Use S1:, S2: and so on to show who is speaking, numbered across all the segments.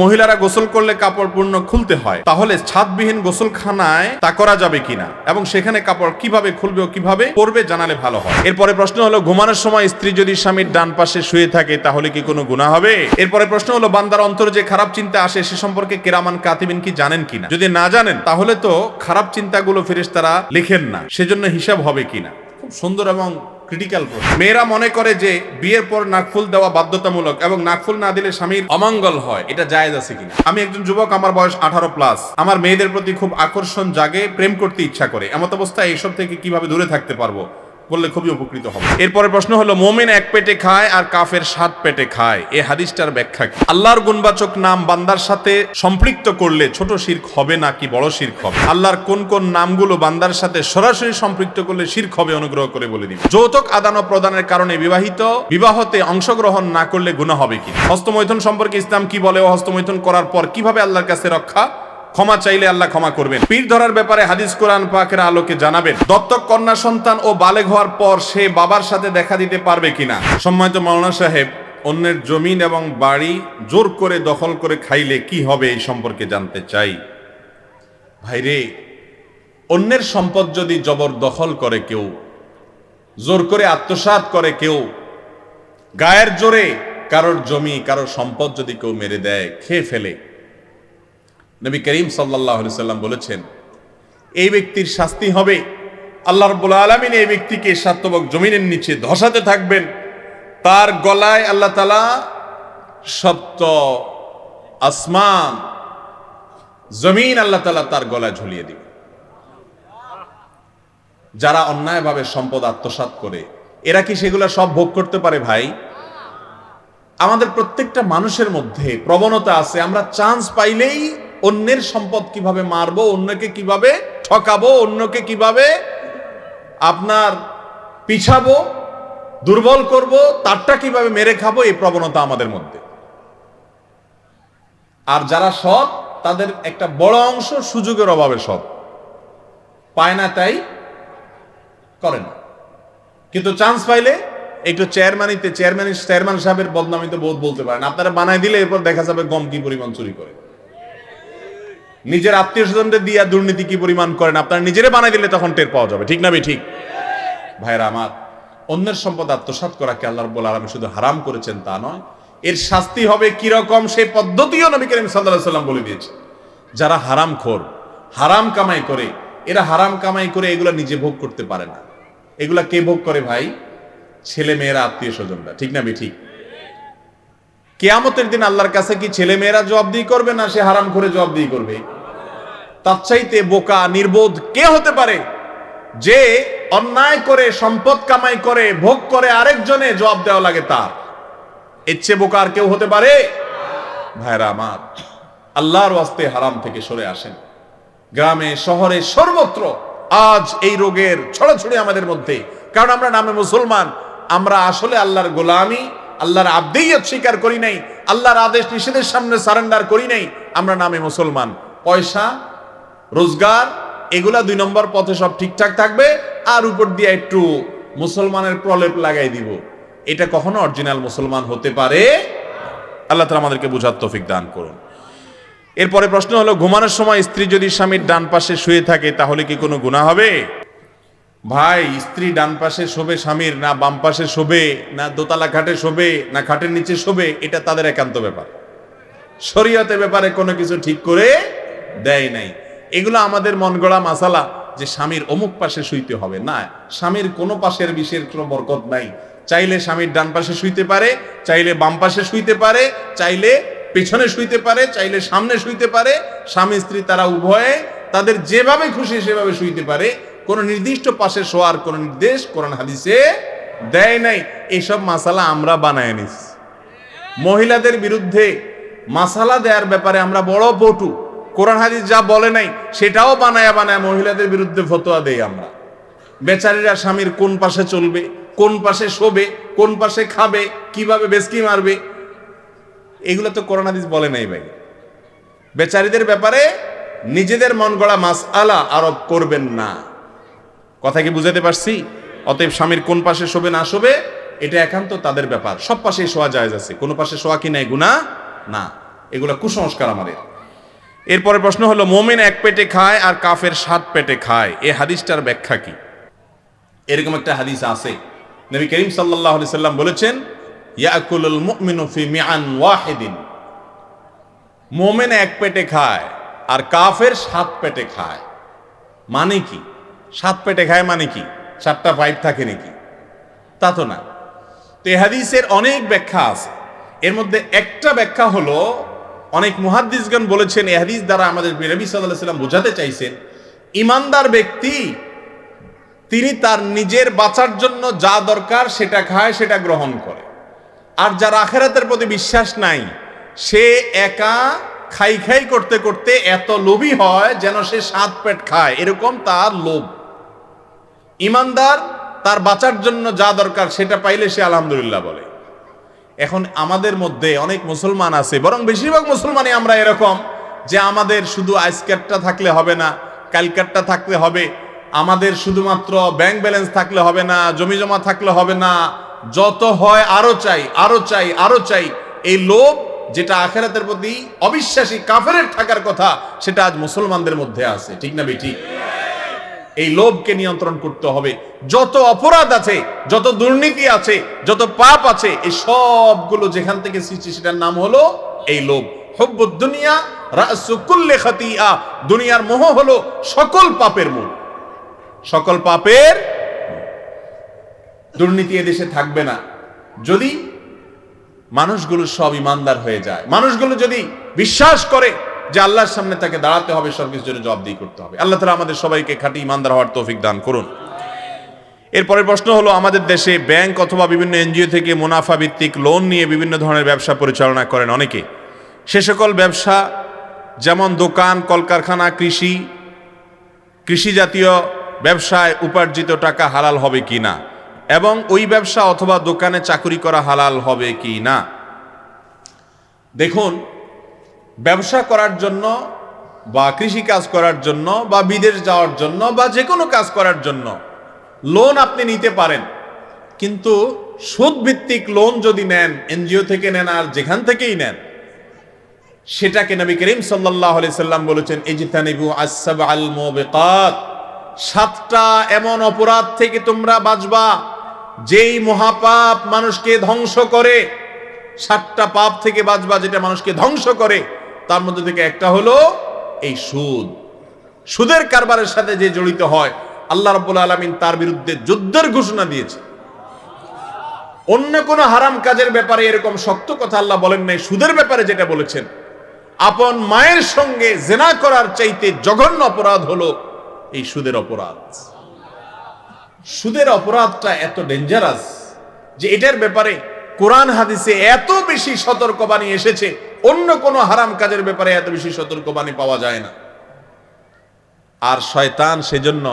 S1: মহিলারা গোসল করলে কাপড় পূর্ণ খুলতে হয়, তাহলে ছাদবিহীন গোসলখানায় তা করা যাবে কিনা এবং সেখানে কাপড় কিভাবে খুলবে ও কিভাবে পরবে জানালে ভালো হয়। এরপরে প্রশ্ন হলো, ঘুমানোর সময় স্ত্রী যদি স্বামীর ডান পাশে শুয়ে থাকে তাহলে কি কোনো গুনাহ হবে? এরপরে প্রশ্ন হলো, বান্দার অন্তরে যে খারাপ চিন্তা আসে সে সম্পর্কে কিরামান কাতিবিন কি জানেন কিনা? যদি না জানেন তাহলে তো খারাপ চিন্তাগুলো ফেরেশতারা লিখেন না, সেজন্য হিসাব হবে কিনা। খুব সুন্দর এবং ক্রিটিক্যাল প্রশ্ন। মেয়েরা মনে করে যে বিয়ের পর নাকফুল দেওয়া বাধ্যতামূলক এবং নাকফুল না দিলে স্বামীর অমঙ্গল হয়, এটা জায়েজ আছে কিনা? আমি একজন যুবক, আমার বয়স 18+। আমার মেয়েদের প্রতি খুব আকর্ষণ জাগে, প্রেম করতে ইচ্ছা করে। এমত অবস্থায় এইসব থেকে কিভাবে দূরে থাকতে পারবো বললে খুবই উপকৃত হবে। এরপরে প্রশ্ন হলো, মুমিন এক পেটে খায় আর কাফের 7 পেটে খায়, এই হাদিসটার ব্যাখ্যা কি? আল্লাহর গুণবাচক নাম বান্দার সাথে সম্পৃক্ত করলে ছোট শিরক হবে নাকি বড় শিরক হবে? আল্লাহর কোন কোন নামগুলো বান্দার সাথে সরাসরি সম্পৃক্ত করলে শিরক হবে, অনুগ্রহ করে বলে দিন। যৌতুক আদান ও প্রদানের কারণে বিবাহতে অংশগ্রহণ না করলে গুনাহ হবে কি? হস্তমৈথুন সম্পর্কে ইসলাম কি বলে ও হস্তমৈথুন করার পর কিভাবে আল্লাহর কাছে ক্ষমা চাইলে আল্লাহ ক্ষমা করবেন? পীর ধরার ব্যাপারে হাদিস কোরআন পাকের আলোকে জানাবেন। দত্তক কন্যা সন্তান ও বালেগ হওয়ার পর সে বাবার সাথে দেখা দিতে পারবে কিনা? সম্মানিত মাওলানা সাহেব, অন্যের জমিন এবং বাড়ি জোর করে দখল করে খাইলে কি হবে এই সম্পর্কে জানতে চাই। ভাইরে, অন্যের সম্পদ যদি জবরদখল করে কেউ, জোর করে আত্মসাৎ করে কেউ, গায়ের জোরে কারোর জমি কারোর সম্পদ যদি কেউ মেরে দেয়, খেয়ে ফেলে, নবী করিম সাল্লাল্লাহু আলাইহি সাল্লাম বলেছেন এই ব্যক্তির শাস্তি হবে, আল্লাহ রাব্বুল আলামিন এই ব্যক্তিকে সাতবক জমিনের নিচে ধসাতে থাকবেন, তার গলায় আল্লাহ তাআলা সপ্ত আসমান জমিন আল্লাহ তাআলা তার গলায় ঝুলিয়ে দিবেন। যারা অন্যায়ভাবে সম্পদ আত্মসাৎ করে, এরা কি সেগুলো সব ভোগ করতে পারে? ভাই, আমাদের প্রত্যেকটা মানুষের মধ্যে প্রবণতা আছে, আমরা চান্স পাইলেই অন্যের সম্পদ কিভাবে মারবো, অন্যকে কিভাবে ঠকাবো, অন্যকে কিভাবে আপনার পিছাবো, দুর্বল করব, তারটা কিভাবে মেরে খাবো, এই প্রবণতা আমাদের মধ্যে। আর যারা সৎ, তাদের একটা বড় অংশ সুযোগের অভাবে সৎ, পায় না তাই করে না, কিন্তু চান্স পাইলে একটু চেয়ারম্যান সাহেবের বদনামি তো বহুত বলতে পারেন, আপনারা বানাই দিলে এরপর দেখা যাবে গম কি পরিমাণ চুরি করে, নিজের আত্মীয় স্বজনদের দিয়া দুর্নীতি কি পরিমাণ করেন, আপনারা নিজেরে বানাই দিলে তখন টের পাওয়া যাবে। ঠিক না ঠিক? ভাইরা আমার, অন্যের সম্পদ আত্মসাৎ করাকে আল্লাহ রাব্বুল আলামিন শুধু হারাম করেছেন তা নয়, এর শাস্তি হবে কিরকম সেই পদ্ধতিও নবী করিম সাল্লাল্লাহু আলাইহি সাল্লাম বলে দিয়েছে। যারা হারামখোর, হারাম কামাই করে, এরা হারাম কামাই করে এগুলা নিজে ভোগ করতে পারে না। এগুলা কে ভোগ করে ভাই? ছেলে মেয়েরা, আত্মীয় স্বজনরা। ঠিক না ঠিক? কিয়ামতের দিন আল্লাহর কাছে কি ছেলে মেয়েরা জবাবদিহি করবে না সে হারামখোরে জবাবদিহি করবে? তার চাইতে বোকা নির্বোধ কে হতে পারে যে অন্যায় করে সম্পদ কামাই করে ভোগ করে আরেকজনে জবাব দেওয়া লাগে তার? এর চেয়ে বোকা আর কেউ হতে পারে? ভাইরা আমার, আল্লাহর ওয়াস্তে হারাম থেকে সরে আসেন। গ্রামে শহরে সর্বত্র আজ এই রোগের ছড়াছড়ি আমাদের মধ্যে, কারণ আমরা নামে মুসলমান, আমরা আসলে আল্লাহর গোলামি, আল্লাহর আবদিয়ত স্বীকার করি নাই, আল্লাহর আদেশ নিষেধের সামনে সারেন্ডার করি নাই। আমরা নামে মুসলমান, পয়সা রোজগার এগুলা 2 নম্বর পথে সব ঠিকঠাক থাকবে, আর উপর দিয়ে একটু মুসলমানের প্রলেপ লাগাই দিব, এটা কখনো অরিজিনাল মুসলমান হতে পারে? আল্লাহ তাআলা আমাদেরকে বুঝার তৌফিক দান করুন। এরপরে প্রশ্ন হলো, ঘুমানোর সময় স্ত্রী যদি স্বামীর ডান পাশে শুয়ে থাকে তাহলে কি কোনো গুনাহ হবে? ভাই, স্ত্রী ডান পাশে শোবে স্বামীর, না বাম পাশে শোবে, না দোতলা খাটে শোবে, না খাটের নিচে শোবে, এটা তাদের একান্ত ব্যাপার। শরীয়তের ব্যাপারে কোনো কিছু ঠিক করে দেয় নাই। এগুলো আমাদের মন গড়া মাসালা যে স্বামীর অমুক পাশে শুইতে হবে, না, স্বামীর কোনো পাশের বিশেষ কোনো বরকত নাই। চাইলে স্বামীর ডান পাশে শুইতে পারে, চাইলে বাম পাশে শুইতে পারে, চাইলে পেছনে শুইতে পারে, চাইলে সামনে শুইতে পারে। স্বামী স্ত্রী তারা উভয়ে তাদের যেভাবে খুশি সেভাবে শুইতে পারে। কোন নির্দিষ্ট পাশে শোয়ার কোন নির্দেশ কোরআন হাদিসে দেয় নাই। এইসব মাসালা আমরা বানায় নিছি। মহিলাদের বিরুদ্ধে মাসালা দেওয়ার ব্যাপারে আমরা বড় পটু, কোরআন হাদিস যা বলে নাই সেটাও বানায়া মহিলাদের বিরুদ্ধে ফতোয়া দেই আমরা। বেচারীরা স্বামীর কোন পাশে চলবে, কোন পাশে শোবে, কোন পাশে খাবে, কিভাবে বেশকি মারবে, এগুলো তো কোরআন হাদিস বলে নাই ভাই। বেচারীদের ব্যাপারে নিজেদের মন গড়া মাসআলা আরোপ করবেন না। কথা কি বুঝাতে পারছি? অতএব স্বামীর কোন পাশে শোবে না শোবে এটা একান্ত তাদের ব্যাপার। সব পাশেই শোয়া জায়েজ আছে, কোন পাশে শোয়া কি নাই গুনাহ না। এগুলো কুসংস্কার আমাদের। এরপরে প্রশ্ন হলো, মোমেন এক পেটে খায় আর কাফের 7 পেটে খায়, এই হাদিসটার ব্যাখ্যা কি? এরকম একটা হাদিস আছে, নবী করিম সাল্লাল্লাহু আলাইহি সাল্লাম বলেছেন, ইয়াকুলুল মুমিনু ফি মিআন ওয়াহিদিন, মোমেন এক পেটে খায় আর কাফের 7 পেটে খায়। মানে কি 7 পেটে খায় মানে কি? 7টা পাইপ থাকে নাকি? তা তো না। তো এই হাদিসের অনেক ব্যাখ্যা আছে। এর মধ্যে একটা ব্যাখ্যা হলো, অনেক মুহাদ্দিসগণ বলেছেন এই হাদিস দ্বারা আমাদের নবী সাল্লাল্লাহু আলাইহি সাল্লাম বোঝাতে চাইছেন, ইমানদার ব্যক্তি তিনি তার নিজের বাঁচার জন্য যা দরকার সেটা খায়, সেটা গ্রহণ করে। আর যার আখিরাতের প্রতি বিশ্বাস নাই, সে একা খাই খাই করতে করতে এত লোভী হয় যেন সে 7 পেট খায়, এরকম তার লোভ। ইমানদার তার বাঁচার জন্য যা দরকার সেটা পাইলে সে আলহামদুলিল্লাহ বলে। এখন আমাদের মধ্যে অনেক মুসলমান আছে, বরং বেশিরভাগ মুসলমানই আমরা এরকম, যে আমাদের শুধু আজকেরটা থাকলে হবে না, কালকেরটা থাকলে হবে, আমাদের শুধুমাত্র ব্যাংক ব্যালেন্স থাকলে হবে না, জমি জমা থাকলে হবে না, যত হয় আরো চাই, আরো চাই, আরো চাই। এই লোভ, যেটা আখিরাতের প্রতি অবিশ্বাসী কাফেরের থাকার কথা, সেটা আজ মুসলমানদের মধ্যে আছে। ঠিক না বেঠিক? এই লোভকে নিয়ন্ত্রণ করতে হবে। যত অপরাধ আছে, যত দুর্নীতি আছে, যত পাপ আছে, এই সবগুলো যেখান থেকে সৃষ্টি, সেটার নাম হলো এই লোভ। হুব্বুদ দুনিয়া রাসু কুল্লি খাতিয়া, দুনিয়ার মোহ হলো সকল পাপের মূল। সকল পাপের। দুর্নীতি এদেশে থাকবে না যদি মানুষগুলো সব ইমানদার হয়ে যায়, মানুষগুলো যদি বিশ্বাস করে যে আল্লাহর সামনে তাকে দাঁড়াতে হবে, সবকিছুর জন্য জবাবদিহি করতে হবে। আল্লাহ তাআলা আমাদের সবাইকে খাঁটি ইমানদার হওয়ার তৌফিক দান করুন। এরপরের প্রশ্ন হলো, আমাদের দেশে ব্যাংক অথবা বিভিন্ন এনজিও থেকে মুনাফা ভিত্তিক লোন নিয়ে বিভিন্ন ধরনের ব্যবসা পরিচালনা করেন অনেকে। সে সকল ব্যবসা যেমন দোকান, কলকারখানা, কৃষি জাতীয় ব্যবসায় উপার্জিত টাকা হালাল হবে কি না, এবং ওই ব্যবসা অথবা দোকানে চাকরি করা হালাল হবে কি না? দেখুন, ব্যবসা করার জন্য বা কৃষি কাজ করার জন্য বা বিদেশ যাওয়ার জন্য বা যে কোনো কাজ করার জন্য লোন আপনি নিতে পারেন, কিন্তু সুদ ভিত্তিক লোন যদি নেন, এনজিও থেকে নেন আর যেখান থেকেই নেন, সেটাকে নবী করিম সাল্লাল্লাহু আলাইহি সাল্লাম বলেছেন, ইজতানিবু আস-সাবআল মুবিকাত, 7টা এমন অপরাধ থেকে তোমরা বাঁচবা যেই মহাপাপ মানুষকে ধ্বংস করে। 7টা পাপ থেকে বাঁচবা যেটা মানুষকে ধ্বংস করে। তার মধ্যে থেকে একটা হলো এই সুদ। সুদের কারবারের সাথে যে জড়িত হয়, আল্লাহ রাব্বুল আলামিন তার বিরুদ্ধে যুদ্ধের ঘোষণা দিয়েছে। অন্য কোন হারাম কাজের ব্যাপারে এরকম শক্ত কথা আল্লাহ বলেন নাই, সুদের ব্যাপারে যেটা বলেছেন, আপন মায়ের সঙ্গে জিনা করার চাইতে জঘন্য অপরাধ হলো এই সুদের অপরাধ। সুদের অপরাধটা এত ডেঞ্জারাস যে এটার ব্যাপারে কোরআন হাদিসে এত বেশি সতর্কবাণী এসেছে, অন্য কোন হারাম কাজের ব্যাপারে এত বেশি সতর্কবাণী পাওয়া যায় না। আর শয়তান সেজন্য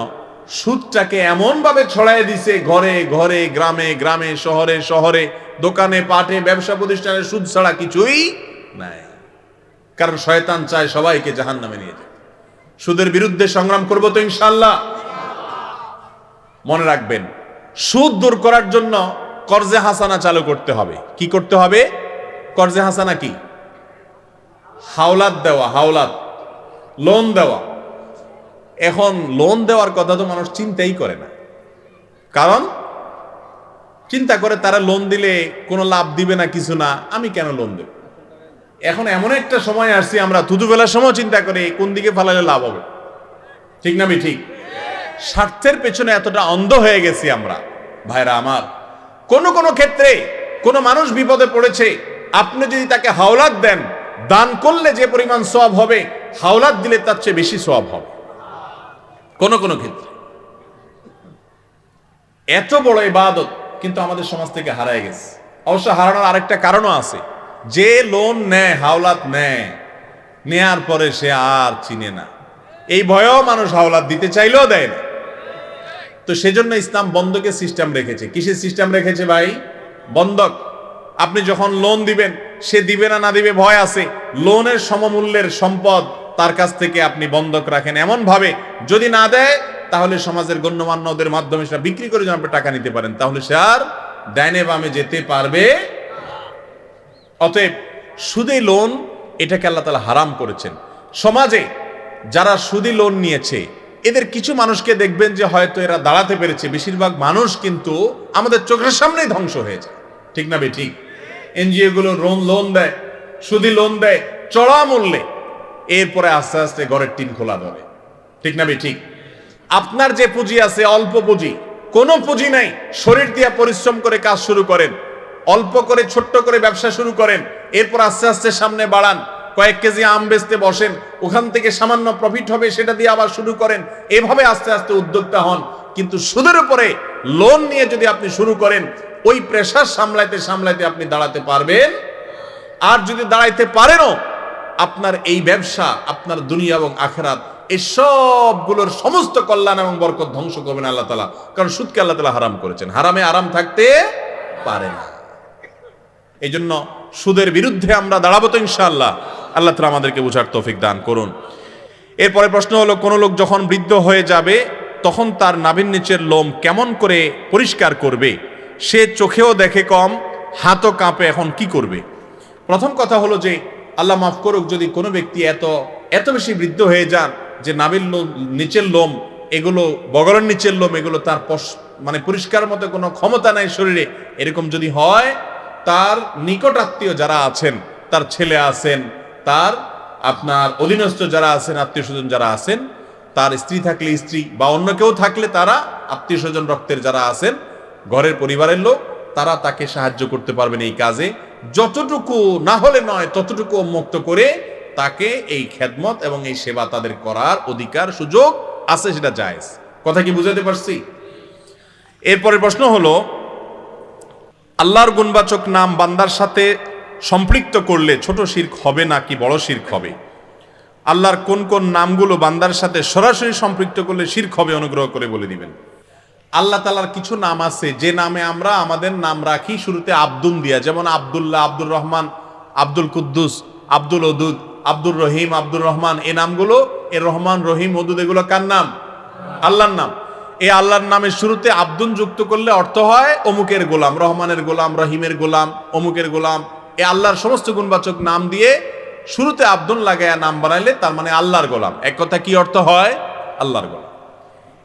S1: সুদটাকে এমন ভাবে ছড়ায় দিছে, ঘরে ঘরে, গ্রামে গ্রামে, শহরে শহরে, দোকানে পাটে, ব্যবসা প্রতিষ্ঠানে সুদ ছাড়া কিছুই নাই। কারণ শয়তান চায় সবাইকে জাহান্নামে নিয়ে যেতে। সুদের বিরুদ্ধে সংগ্রাম করব তো ইনশাআল্লাহ। মনে রাখবেন, সুদ দূর করার জন্য কর্জে হাসানা চালু করতে হবে। কি করতে হবে? কর্জে হাসানা কি? হাওলাত দেওয়া, হাওলাত, লোন দেওয়া। এখন লোন দেওয়ার কথা তো মানুষ চিন্তাই করে না, কারণ চিন্তা করে তারা লোন দিলে কোনো লাভ দিবে না, কিছু না, আমি কেন লোন দেব। এখন এমন একটা সময় আসছি আমরা থুতুবেলার সময় চিন্তা করি কোন দিকে ফেলালে লাভ হবে। ঠিক না? ঠিক। স্বার্থের পেছনে এতটা অন্ধ হয়ে গেছি আমরা। ভাইরা আমার, কোন কোন ক্ষেত্রে কোন মানুষ বিপদে পড়েছে, আপনি যদি তাকে হাওলাত দেন, দান করলে যে পরিমাণ সওয়াব হবে, হাওলাত দিলে তার চেয়ে বেশি সওয়াব হবে কোন কোন ক্ষেত্রে। এত বড় ইবাদত কিন্তু আমাদের সমাজ থেকে হারায় গেছে। অবশ্য হারানোর আরেকটা কারণও আছে, যে লোন নেয়, হাওলাত নেয়, নেয়ার পরে সে আর চিনে না, এই ভয়েও মানুষ হাওলাত দিতে চাইলেও দেয় না। তো সেজন্য ইসলাম বন্ধকের সিস্টেম রেখেছে। কিসের সিস্টেম রেখেছে ভাই? বন্ধক। আপনি যখন লোন দিবেন, সে দিবে না না দিবে ভয় আছে, লোনের সমমূল্যের সম্পদ তার কাছ থেকে আপনি বন্ধক রাখেন এমন ভাবে, যদি না দেয় তাহলে সমাজের গণ্যমান্যদের মাধ্যমে সেটা বিক্রি করে যেন আপনি টাকা নিতে পারেন, তাহলে সে আর ডাইনে বামে যেতে পারবে। অতএব সুদে লোন এটাকে আল্লাহ তাআলা হারাম করেছেন। সমাজে যারা সুদি লোন নিয়েছে এদের কিছু মানুষকে দেখবেন যে হয়তো এরা দাঁড়াতে পেরেছে, বেশিরভাগ মানুষ কিন্তু আমাদের চোখের সামনেই ধ্বংস হয়ে যায়। ঠিক না ঠিক? এনজিও গুলো লোন দেয়, সুদি লোন দেয় চড়া মূল্যে, এরপরে আস্তে আস্তে ঘরের টিন খোলা ধরে। ঠিক না ঠিক? আপনার যে পুঁজি আছে অল্প পুঁজি, কোনো পুঁজি নাই, শরীর দিয়ে পরিশ্রম করে কাজ শুরু করেন, অল্প করে ছোট্ট করে ব্যবসা শুরু করেন, এরপর আস্তে আস্তে সামনে বাড়ান, কয়েক কেজি আম বেচতে বসেন, ওখান থেকে সামান্য প্রফিট হবে সেটা দিয়ে আবার শুরু করেন, এভাবে আস্তে আস্তে উদ্যোক্তা হন। কিন্তু সুদের উপরে লোন নিয়ে যদি আপনি শুরু করেন, ওই প্রেসার সামলাইতে সামলাইতে আপনি দাঁড়াতে পারবেন। আর যদি দাঁড়াইতে পারেনও, আপনার এই ব্যবসা আপনার দুনিয়া এবং আখিরাত এই সবগুলোর সমস্ত কল্যাণ এবং বরকত ধ্বংস করবেন আল্লাহ তাআলা। কারণ সুদকে আল্লাহ তাআলা হারাম করেছেন, হারামে আরাম থাকতে পারে না। এই জন্য সুদের বিরুদ্ধে আমরা দাঁড়াবো তো ইনশাআল্লাহ। আল্লাহ তাআলা আমাদেরকে বুঝার তৌফিক দান করুন। এরপরে প্রশ্ন হলো, কোন লোক যখন বৃদ্ধ হয়ে যাবে তখন তার নাভির নিচের লোম কেমন করে পরিষ্কার করবে? সে চোখেও দেখে কম, হাতও কাঁপে, এখন কি করবে? প্রথম কথা হলো যে আল্লাহ মাফ করুক, যদি কোনো ব্যক্তি এত বেশি বৃদ্ধ হয়ে যান যে নাভির নিচের লোম এগুলো, বগলের নিচের লোম এগুলো তার মানে পরিষ্কার মতো কোনো ক্ষমতা নাই শরীরে, এরকম যদি হয়, তার নিকট আত্মীয় যারা আছেন, তার ছেলে আছেন, তার আপনার অধীনস্থ যারা আছেন, আত্মীয় স্বজন যারা আছেন, তার স্ত্রী থাকলে স্ত্রী বা অন্য কেউ থাকলে তারা, আত্মীয় স্বজন রক্তের যারা আছেন, ঘরের পরিবারের লোক, তারা তাকে সাহায্য করতে পারবেন এই কাজে। যতটুকু না হলে নয় ততটুকু মুক্ত করে তাকে এই খেদমত এবং এই সেবা তাদের করার অধিকার সুযোগ আছে, সেটা জায়েজ। কথা কি বুঝাতে পারছি? এরপরের প্রশ্ন হলো, আল্লাহর গুণবাচক নাম বান্দার সাথে সম্পৃক্ত করলে ছোট শিরক হবে নাকি বড় শিরক হবে? আল্লাহর কোন কোন নামগুলো বান্দার সাথে সরাসরি সম্পৃক্ত করলে শিরক হবে, অনুগ্রহ করে বলে দিবেন। আল্লাহ তাআলার কিছু নাম আছে যে নামে আমরা আমাদের নাম রাখি শুরুতে আব্দুন দিয়া, যেমন আব্দুল্লাহ, আব্দুর রহমান, আব্দুল কুদ্দুস, আব্দুল ওদুদ, আব্দুর রহিম, আব্দুর রহমান, এই নামগুলো, এর রহমান, রহিম, ওদুদ, এগুলো কার নাম? আল্লাহর নাম। এই আল্লাহর নামের শুরুতে আব্দুন যুক্ত করলে অর্থ হয় অমুকের গোলাম, রহমানের গোলাম, রহিমের গোলাম, অমুকের গোলাম। এই আল্লাহর সমস্ত গুণবাচক নাম দিয়ে শুরুতে আব্দুন লাগায়া নাম বানাইলে তার মানে আল্লাহর গোলাম। এক কথা কি অর্থ হয়? আল্লাহর গোলাম।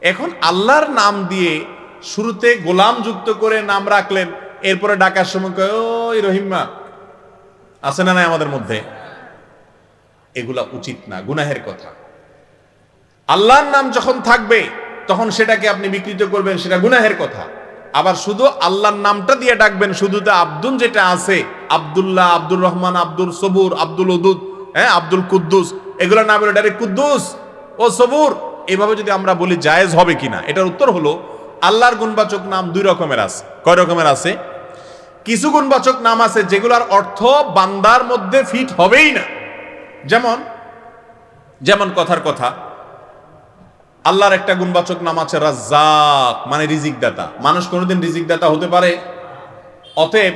S1: এখন আল্লাহর নাম দিয়ে শুরুতে গোলাম যুক্ত করে নাম রাখলেন, এরপরে ডাকার সময় ওই রহিমা আছে না নাই আমাদের মধ্যে, এগুলা উচিত না, গুনাহের কথা। আল্লাহর নাম যখন থাকবে তখন সেটাকে আপনি বিকৃত করবেন, সেটা গুনাহের কথা। আবার শুধু আল্লাহর নামটা দিয়ে ডাকবেন, শুধুতে আব্দুন যেটা আছে, আব্দুল্লাহ, আব্দুর রহমান, আব্দুল সবুর, আব্দুল ওদুদ, আব্দুল কুদ্দুস, এগুলো না বলে ডাইরেক্ট কুদ্দুস ও সবুর, এভাবে যদি আমরা বলি জায়েজ হবে কিনা? এটার উত্তর হলো, আল্লাহর গুণবাচক নাম দুই রকমের আছে। কয় রকমের আছে? কিছু গুণবাচক নাম আছে যেগুলোর অর্থ বান্দার মধ্যে ফিট হবেই না। যেমন কথার কথা, আল্লাহর একটা গুণবাচক নাম আছে রাজ্জাক, মানে রিজিক দাতা। মানুষ কোনোদিন রিজিক দাতা হতে পারে? অতএব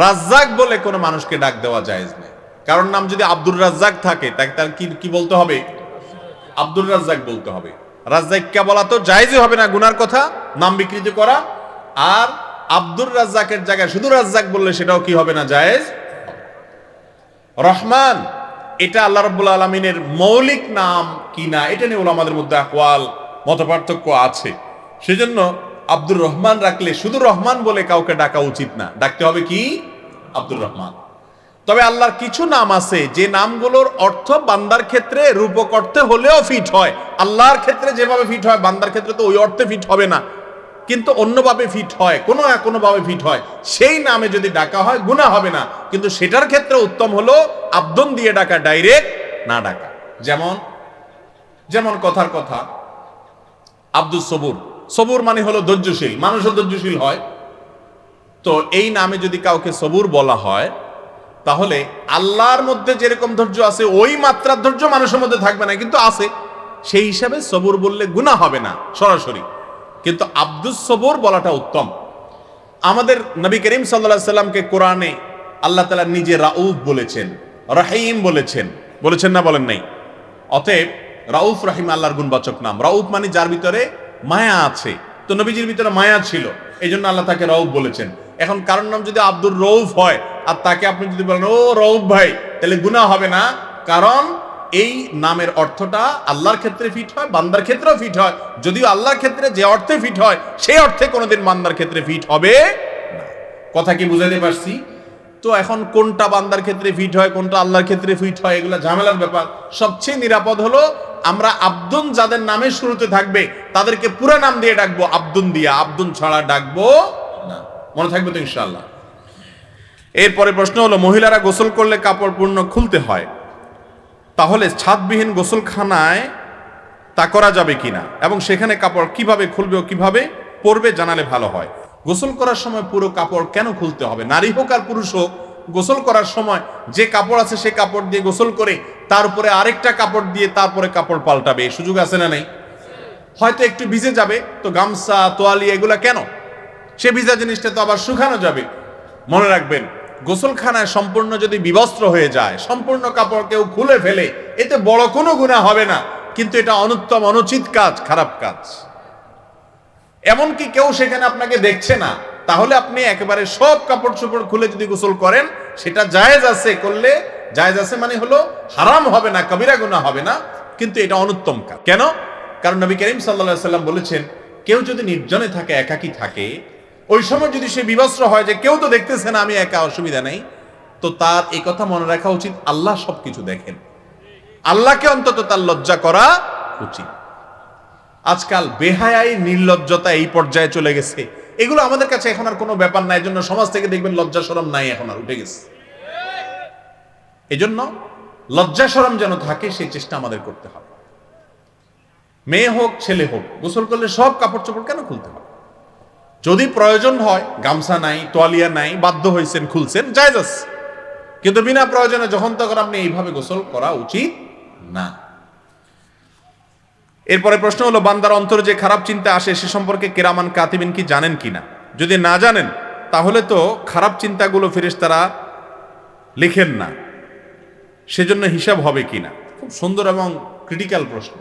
S1: রাজ্জাক বলে কোনো মানুষকে ডাক দেওয়া জায়েজ নেই। কারণ নাম যদি আব্দুর রাজ্জাক থাকে, তাকে তার কি বলতে হবে? আব্দুর রাজ্জাক বলতে হবে। রাজ্জাককে বলা তো জায়েজই হবে না, গুনার কথা, নাম বিকৃত করা। আর আব্দুর রাজ্জাকের জায়গায় শুধু রাজ্জাক বললে সেটাও কি হবে না? জায়েজ। রহমান, এটা আল্লাহ রাব্বুল আলামিনের মৌলিক নাম কিনা এটা নিয়ে ওলামাদের মধ্যে আকওয়াল, মতপার্থক্য আছে। সেজন্য আব্দুর রহমান রাখলে শুধু রহমান বলে কাউকে ডাকা উচিত না, ডাকতে হবে কি? আব্দুর রহমান। তবে আল্লাহর কিছু নাম আছে যে নামগুলোর অর্থ বান্দার ক্ষেত্রে রূপক অর্থে হলেও ফিট হয়। আল্লাহর ক্ষেত্রে যেভাবে ফিট হয় বান্দার ক্ষেত্রে তো ওই অর্থে ফিট হবে না, কিন্তু অন্যভাবে ফিট হয়, কোনোভাবে ফিট হয়। সেই নামে যদি ডাকা হয় গুনাহ হবে না, কিন্তু সেটার ক্ষেত্রে উত্তম হলো আব্দুন দিয়ে ডাকা, ডাইরেক্ট না ডাকা। যেমন কথার কথা আব্দুস সবুর, সবুর মানে হলো ধৈর্যশীল, মানুষও ধৈর্যশীল হয়। তো এই নামে যদি কাউকে সবুর বলা হয়, তাহলে আল্লাহর মধ্যে যেরকম ধৈর্য আছে ওই মাত্রার ধৈর্য মানুষের মধ্যে থাকবে না, কিন্তু আছে। সেই হিসাবে সবুর বললে গুনাহ হবে না সরাসরি, কিন্তু আব্দুস সবুর বলাটা উত্তম। আমাদের নবী করিম সাল্লাল্লাহু আলাইহি সাল্লামকে কোরআনে আল্লাহ তাআলা নিজে রাউফ বলেছেন, রহিম বলেছেন না? বলেন নাই? অতএব রাউফ, রহিম আল্লাহর গুণবাচক নাম। রাউফ মানে যার ভিতরে মায়া আছে, তো নবীজির ভিতরে মায়া ছিল, এই জন্য আল্লাহ তাকে রাউফ বলেছেন। এখন কারোর নাম যদি আব্দুর রউফ হয় আর তাকে আপনি যদি বলেন ও রউফ ভাই, তাহলে গুনাহ হবে না, কারণ এই নামের অর্থটা আল্লাহর ক্ষেত্রে ফিট হয়, বান্দার ক্ষেত্রেও ফিট হয়। যদিও আল্লাহর ক্ষেত্রে যে অর্থে ফিট হয় সেই অর্থে কোনোদিন বান্দার ক্ষেত্রে ফিট হবে না। কথা কি বুঝাতে পারছি? তো এখন কোনটা বান্দার ক্ষেত্রে ফিট হয়, কোনটা আল্লাহর ক্ষেত্রে ফিট হয়, এগুলো ঝামেলার ব্যাপার। সবচেয়ে নিরাপদ হলো আমরা আব্দুন যাদের নামের শুরুতে থাকবে তাদেরকে পুরো নাম দিয়ে ডাকবো, আব্দুন দিয়া, আব্দুন ছাড়া ডাকবো না। মনে থাকবে তো ইনশাআল্লাহ? এরপরে প্রশ্ন হলো, মহিলারা গোসল করলে কাপড় পূর্ণ খুলতে হয়, তাহলে ছাদবিহীন গোসলখানায় তা করা যাবে কিনা এবং সেখানে কাপড় কিভাবে খুলবে ও কিভাবে পরবে জানালে ভালো হয়। গোসল করার সময় পুরো কাপড় কেন খুলতে হবে? নারী হোক আর পুরুষ হোক, গোসল করার সময় যে কাপড় আছে সে কাপড় দিয়ে গোসল করে তার উপরে আরেকটা কাপড় দিয়ে তারপরে কাপড় পাল্টাবে, এই সুযোগ আছে না নেই? হয়তো একটু ভিজে যাবে, তো গামছা তোয়ালি এগুলা কেন? সে ভিজা জিনিসটা তো আবার শুকানো যাবে। মনে রাখবেন, গোসলখানায় সম্পূর্ণ যদি বিবস্ত্র হয়ে যায়, সম্পূর্ণ কাপড় কেউ খুলে ফেলে, এতে বড় কোনো গুনাহ হবে না, কিন্তু এটা অনুত্তম, অনুচিত কাজ, খারাপ কাজ। এমনকি কেউ সেখানে আপনাকে দেখছে না, তাহলে আপনি একেবারে সব কাপড় চোপড় খুলে যদি গোসল করেন, সেটা জায়েজ আছে, করলে জায়েজ আছে মানে হলো হারাম হবে না, কবিরা গুনাহ হবে না, কিন্তু এটা অনুত্তম কাজ। কেন? কারণ নবী করিম সাল্লাল্লাহু আলাইহি ওয়াসাল্লাম বলেছেন, কেউ যদি নির্জনে থাকে, একাকী থাকে, ওই সময় যদি সে বিবস্ত্র হয় যে কেউ তো দেখতেছে না, আমি একা, অসুবিধা নেই, তো তার এই কথা মনে রাখা উচিত, আল্লাহ সবকিছু দেখেন, আল্লাহকে অন্তত তার লজ্জা করা উচিত। আজকাল বেহায়াই, নির্লজ্জতা এই পর্যায়ে চলে গেছে, এগুলো আমাদের কাছে এখন আর কোনো ব্যাপার নাই। এজন্য সমাজ থেকে দেখবেন লজ্জা শরম নাই, এখন আর উঠে গেছে। এজন্য লজ্জা শরম যেন থাকে সেই চেষ্টা আমাদের করতে হবে। মেয়ে হোক ছেলে হোক, গোসল করলে সব কাপড় চোপড় কেন খুলতে হবে? যদি প্রয়োজন হয়, গামছা নাই, তোয়ালিয়া নাই, বাধ্য হয়েছেন, খুলছেন, জায়েজ আছে, কিন্তু বিনা প্রয়োজনে যখন তখন আপনি এইভাবে গোসল করা উচিত না। এরপরে প্রশ্ন হলো, বান্দার অন্তরে যে খারাপ চিন্তা আসে সে সম্পর্কে কিরামান কাতিবিন কি জানেন কিনা? যদি না জানেন তাহলে তো খারাপ চিন্তাগুলো ফেরেশতারা লিখেন না, সেজন্য হিসাব হবে কিনা? খুব সুন্দর এবং ক্রিটিক্যাল প্রশ্ন।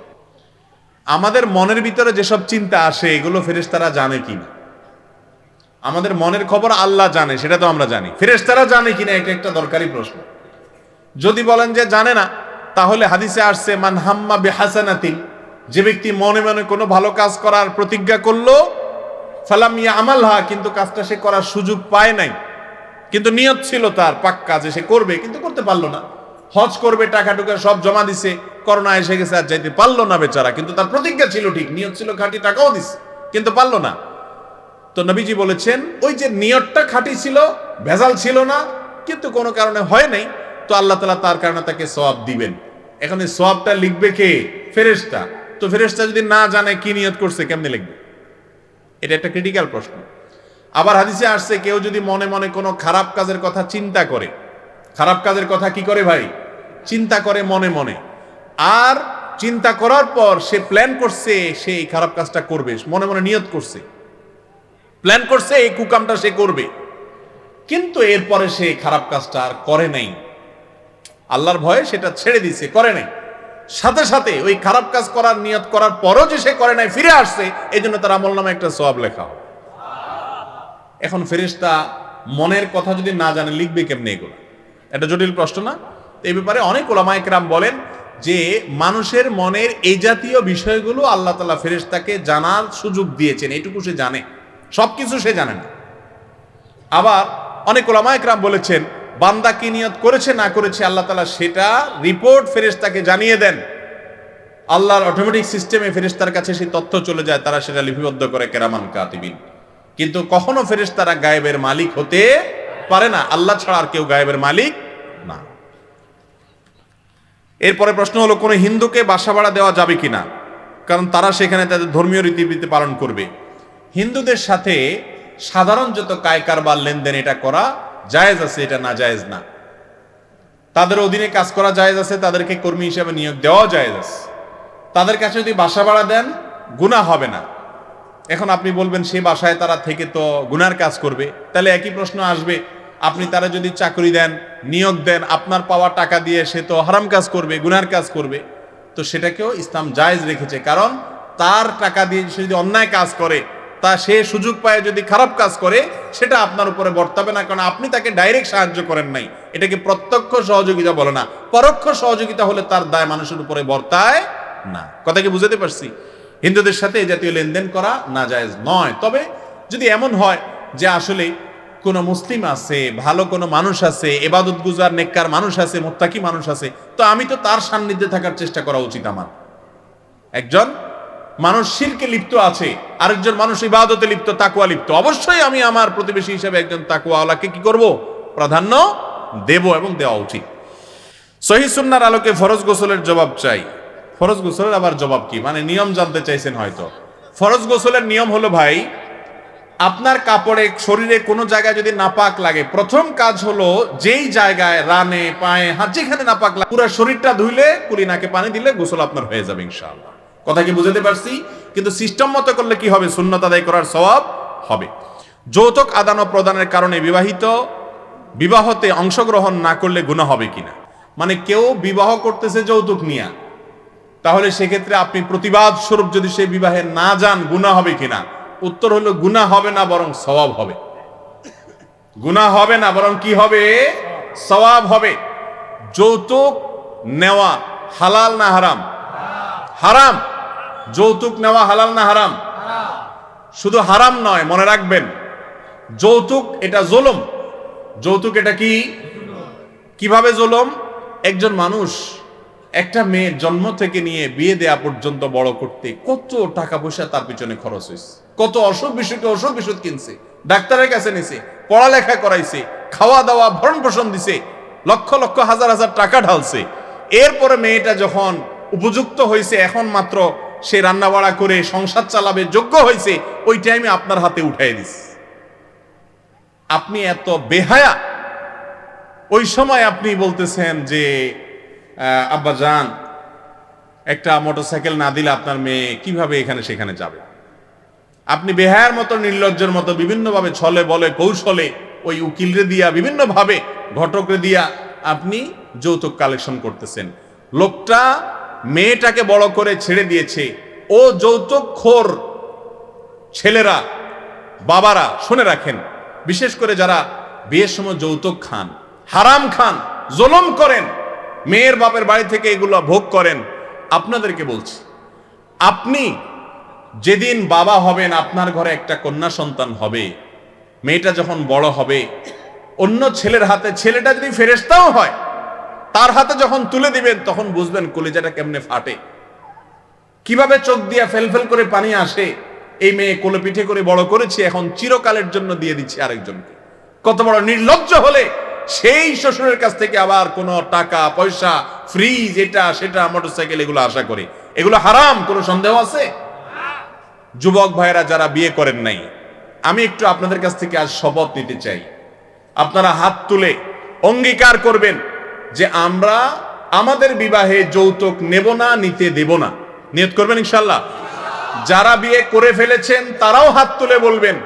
S1: আমাদের মনের ভিতরে যেসব চিন্তা আসে এগুলো ফেরেশতারা জানে কিনা? আমাদের মনের খবর আল্লাহ জানে, সেটা তো আমরা জানি, ফেরেশতারা জানে কিনা এটা একটা দরকারি প্রশ্ন। যদি বলেন যে জানে না, তাহলে হাদিসে আসছে, মান হাম্মা বিহাসানাতিন, যে ব্যক্তি মনে মনে কোনো ভালো কাজ করার প্রতিজ্ঞা করলো, ফালাম ইয়ামালহা, কিন্তু কাজটা সে করার সুযোগ পায় নাই, কিন্তু নিয়ত ছিল তার পাক্কা যে সে করবে, কিন্তু করতে পারলো না। হজ করবে, টাকা টুকা সব জমা দিছে, করোনা এসে গেছে, আর যাইতে পারলো না বেচারা, কিন্তু তার প্রতিজ্ঞা ছিল ঠিক, নিয়ত ছিল খাঁটি, টাকাও দিছে, কিন্তু পারলো না। তো নবীজি বলেছেন, ওই যে নিয়তটা খাঁটি ছিল, ভেজাল ছিল না, কিন্তু কোনো কারণে হয় নাই, তো আল্লাহ তাআলা তার কারণে তাকে সওয়াব দিবেন। এখন এই সওয়াবটা লিখবে কে? ফেরেশতা। তো ফেরেশতা যদি না জানে কি নিয়ত করছে, কেমনে লিখবে? এটা একটা ক্রিটিক্যাল প্রশ্ন। আবার হাদিসে আসছে, কেউ যদি মনে মনে কোনো খারাপ কাজের কথা চিন্তা করে, খারাপ কাজের কথা কি করে ভাই? চিন্তা করে মনে মনে, আর চিন্তা করার পর সে প্ল্যান করছে সে এই খারাপ কাজটা করবে, মনে মনে নিয়ত করছে, প্ল্যান করছে এই কুকামটা সে করবে, কিন্তু এরপরে সে খারাপ কাজটা আর করে নাই, আল্লাহর ভয়ে সেটা ছেড়ে দিছে, করে নাই, সাথে সাথে ওই খারাপ কাজ করার নিয়ত করার পরও যে সে করে নাই, ফিরে আসছে, এই জন্য তার আমলনামায় একটা সওয়াব লেখা হবে। এখন ফেরেশতা মনের কথা যদি না জানে লিখবে কেমনে এগুলো? এটা জটিল প্রশ্ন না? এই ব্যাপারে অনেক উলামায়ে কেরাম বলেন যে মানুষের মনের এই জাতীয় বিষয়গুলো আল্লাহ তাআলা ফেরেশতাকে জানার সুযোগ দিয়েছেন, এইটুকু সে জানে, সবকিছু সে জানে না। আবার অনেক উলামায়ে কেরাম বলেছেন, বান্দা কি নিয়ত করেছে না করেছে আল্লাহ তাআলা সেটা রিপোর্ট ফেরেশতাকে জানিয়ে দেন, আল্লাহর অটোমেটিক সিস্টেমে ফেরেশতার কাছে সেই তথ্য চলে যায়, তারা সেটা লিপিবদ্ধ করে কিরামান কাতিবিন। কিন্তু কখনো ফেরেশতারা গায়েবের মালিক হতে পারে না, আল্লাহ ছাড়া আর কেউ গায়েবের মালিক না। এরপরে প্রশ্ন হলো, কোনো হিন্দুকে বাসা ভাড়া দেওয়া যাবে কিনা, কারণ তারা সেখানে তাদের ধর্মীয় রীতিনীতি পালন করবে। হিন্দুদের সাথে সাধারণ যত কায় কারবার লেনদেন এটা করা জায়েজ আছে, এটা না জায়েজ না। তাদের অধীনে কাজ করা জায়েজ আছে, তাদেরকে কর্মী হিসেবে নিয়োগ দেওয়া জায়েজ আছে। তাদের কাছে যদি বাসা ভাড়া দেন গুনাহ হবে না। এখন আপনি বলবেন সে বাসায় তারা থেকে তো গুনার কাজ করবে, তাহলে একই প্রশ্ন আসবে, আপনি তারা যদি চাকরি দেন, নিয়োগ দেন, আপনার পাওয়া টাকা দিয়ে সে তো হারাম কাজ করবে, গুনার কাজ করবে, তো সেটাকেও ইসলাম জায়েজ রেখেছে। কারণ তার টাকা দিয়ে সে যদি অন্যায় কাজ করে তা সে সুযোগ পায় যদি খারাপ কাজ করে সেটা আপনার উপরে বর্তাবে না, কারণ আপনি তাকে ডাইরেক্ট সাহায্য করেন নাই। এটাকে প্রত্যক্ষ সহযোগিতা বলে না, পরোক্ষ সহযোগিতা হলে তার দায় মানুষের উপরে বর্তায় না। কথা কি বুঝাতে পারছি? হিন্দুদের সাথে এই জাতীয় লেনদেন করা নাজায়েজ নয়। তবে যদি এমন হয় যে আসলে কোনো মুসলিম আছে, ভালো কোনো মানুষ আছে, ইবাদত গুজার নেককার মানুষ আছে, মুত্তাকি মানুষ আছে, তো আমি তো তার সান্নিধ্যে থাকার চেষ্টা করা উচিত আমার। একজন মানুষ শিরকে লিপ্ত আছে, আরেকজন মানুষ ইবাদতে লিপ্ত, তাকওয়া লিপ্ত, অবশ্যই আমি আমার প্রতিবেশী হিসেবে একজন তাকওয়াওয়ালাকে কি করব? প্রাধান্য দেব এবং দেওয়া উচিত। সহিহ সুন্নাহর আলোকে ফরজ গোসলের জবাব চাই। ফরজ গোসলের আবার জবাব কি? মানে নিয়ম জানতে চাইছেন হয়তো। ফরজ গোসলের নিয়ম হলো ভাই, আপনার কাপড়ে শরীরে কোনো জায়গায় যদি নাপাক লাগে, প্রথম কাজ হলো যেই জায়গায় রানে পায়ে হাত যেখানে নাপাক লাগে পুরো শরীরটা ধুইলে, কুলি নাকে পানি দিলে গোসল আপনার হয়ে যাবে ইনশাআল্লাহ। কথা কি বুঝাতে পারছি? কিন্তু সিস্টেম মতো করলে কি হবে? সুন্নত আদায় করার সওয়াব হবে। যৌতুক আদান ও প্রদানের কারণে বিবাহতে অংশগ্রহণ না করলে গুনাহ হবে কিনা? মানে কেউ বিবাহ করতেছে যৌতুক নিয়ে, তাহলে সেক্ষেত্রে আপনি প্রতিবাদ স্বরূপ যদি সেই বিবাহে না যান গুনাহ হবে কিনা? উত্তর হলো গুনাহ হবে না, বরং সওয়াব হবে। গুনাহ হবে না, বরং কি হবে? সওয়াব হবে। যৌতুক নেওয়া হালাল না হারাম? হারাম। যৌতুক নেওয়া হালাল না হারাম? শুধু হারাম নয়, মনে রাখবেন যৌতুক এটা জুলুম। যৌতুক এটা কি? কিভাবে জুলুম? একজন মানুষ একটা মেয়ের জন্ম থেকে নিয়ে বিয়ে দেয়া পর্যন্ত বড় করতে কত টাকা পয়সা তার পিছনে খরচ হয়েছে, কত অসুখ বিসুখ কিনছে, ডাক্তারের কাছে নিছে, পড়ালেখা করাইছে, খাওয়া দাওয়া ভরণ পোষণ দিছে, লক্ষ লক্ষ হাজার হাজার টাকা ঢালছে। এরপরে মেয়েটা যখন উপযুক্ত হয়েছে, এখন মাত্র সে রান্না বাড়া করে সংসার চালাবে যোগ্য হয়েছে, ওই টাইমে আপনার হাতে উঠাই দিছে। আপনি এত বেহায়া, ওই সময় আপনি বলতেছেন যে আব্বা জান একটা মোটরসাইকেল না দিলে আপনার মেয়ে কিভাবে এখানে সেখানে যাবে। আপনি বেহায়ার মতো, নির্লজ্জের মতো বিভিন্নভাবে ছলে বলে কৌশলে ওই উকিলরে দিয়া, বিভিন্নভাবে ঘটকরে দিয়া আপনি যৌতুক কালেকশন করতেছেন। লোকটা মেয়েটাকে বড় করে ছেড়ে দিয়েছে। ও যৌতুকখোর ছেলেরা, বাবারা শুনে রাখেন, বিশেষ করে যারা বিয়ের সময় যৌতুক খান, হারাম খান, জুলুম করেন, মেয়ের বাপের বাড়ি থেকে এগুলো ভোগ করেন, আপনাদেরকে বলছি, আপনি যেদিন বাবা হবেন, আপনার ঘরে একটা কন্যা সন্তান হবে, মেয়েটা যখন বড় হবে, অন্য ছেলের হাতে, ছেলেটা যদি ফেরেশতাও হয়, তার হাতে যখন তুলে দিবেন, তখন বুঝবেন কলিজাটা কেমনে ফাটে, কিভাবে চোখ দিয়া ফেলফেল করে পানি আসে। এই মেয়ে কোলে পিঠে করে বড় করেছি, এখন চিরকালের জন্য দিয়ে দিচ্ছি আরেকজনকে। কত বড় নির্লজ্জ হলে সেই শ্বশুরের কাছ থেকে আবার কোনো টাকা পয়সা, ফ্রিজ, এটা সেটা, মোটরসাইকেল, এগুলো আশা করে। এগুলো হারাম, কোনো সন্দেহ আছে? যুবক ভাইয়েরা যারা বিয়ে করেন নাই, আমি একটু আপনাদের কাছ থেকে আজ শপথ নিতে চাই। আপনারা হাত তুলে অঙ্গীকার করবেন যে আমরা আমাদের বিবাহে যৌতুক নেব না, নিতে দেব না। নিয়ত করবেন ইনশাআল্লাহ। যারা বিয়ে করে ফেলেছেন তারাও হাত তুলে বলবেন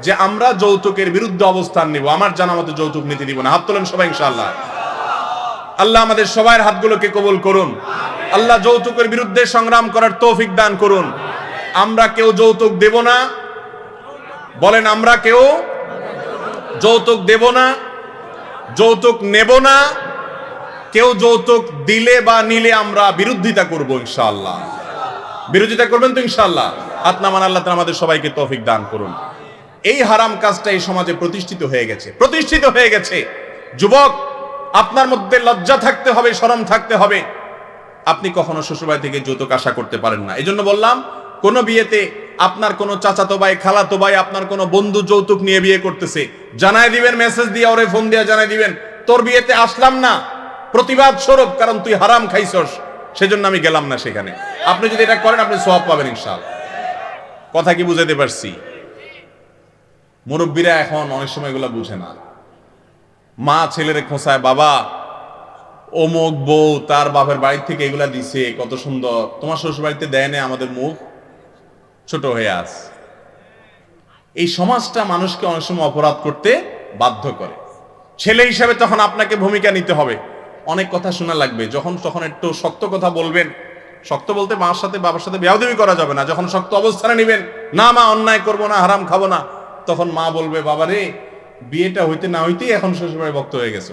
S1: যে আমরা যৌতুকের বিরুদ্ধে অবস্থান নেব, আমার জানা মতো যৌতুক নিতে দিব না। হাত তোলেন সবাই ইনশাআল্লাহ। আল্লাহ আমাদের সবার হাতগুলোকে কবুল করুন। আল্লাহ যৌতুকের বিরুদ্ধে সংগ্রাম করার তৌফিক দান করুন। আমরা কেউ যৌতুক দেব না, বলেন আমরা কেউ যৌতুক দেব না, যৌতুক নেব না। কেউ যৌতুক দিলে বা নিলে আমরা বিরোধিতা করব ইনশাআল্লাহ। বিরোধিতা করবেন তো ইনশাআল্লাহ? হাত নামান। আল্লাহ তাআলা আমাদের সবাইকে তৌফিক দান করুন। এই হারাম কাজটা এই সমাজে প্রতিষ্ঠিত হয়ে গেছে। যুবক, আপনার মধ্যে লজ্জা থাকতে হবে, শরম থাকতে হবে। আপনি কখনো শ্বশুরবাড়ি থেকে যৌতুক আশা করতে পারেন না। এই জন্য বললাম, কোন বিয়েতে আপনার কোন চাচাতো ভাই, খালাতো ভাই, আপনার কোন বন্ধু যৌতুক নিয়ে বিয়ে করতেছে, জানাই দিবেন, মেসেজ দিয়ে, ওরে ফোন দিয়ে জানাই দিবেন, তোর বিয়েতে আসলাম না প্রতিবাদ স্বরূপ, কারণ তুই হারাম খাইছস, সেজন্য আমি গেলাম না সেখানে। আপনি যদি এটা করেন, আপনি সওয়াব পাবেন ইনশাআল্লাহ। কথা কি বুঝাতে পারছি? মুরব্বীরা এখন অনেক সময় এগুলো বুঝে না। মা ছেলেরে খোঁচায়, বাবা অমুক বউ তার বাপের বাড়ি থেকে এগুলা দিছে, কত সুন্দর, তোমার শ্বশুর বাড়িতে দেয় না, আমাদের মুখ ছোট হয়ে আস। এই সমাজটা মানুষকে অনেক সময় অপরাধ করতে বাধ্য করে। ছেলে হিসাবে তখন আপনাকে ভূমিকা নিতে হবে, অনেক কথা শোনা লাগবে, যখন তখন একটু শক্ত কথা বলবেন, শক্ত বলতে মার সাথে বাবার সাথে বেয়াদবি করা যাবে না। যখন শক্ত অবস্থানে নেবেন, না মা অন্যায় করবো না, হারাম খাবো না, তখন মা বলবে বাবা রে, বিয়েটা হইতে না হইতেই এখন শ্বশুরবাড়ি ভক্ত হয়ে গেছে।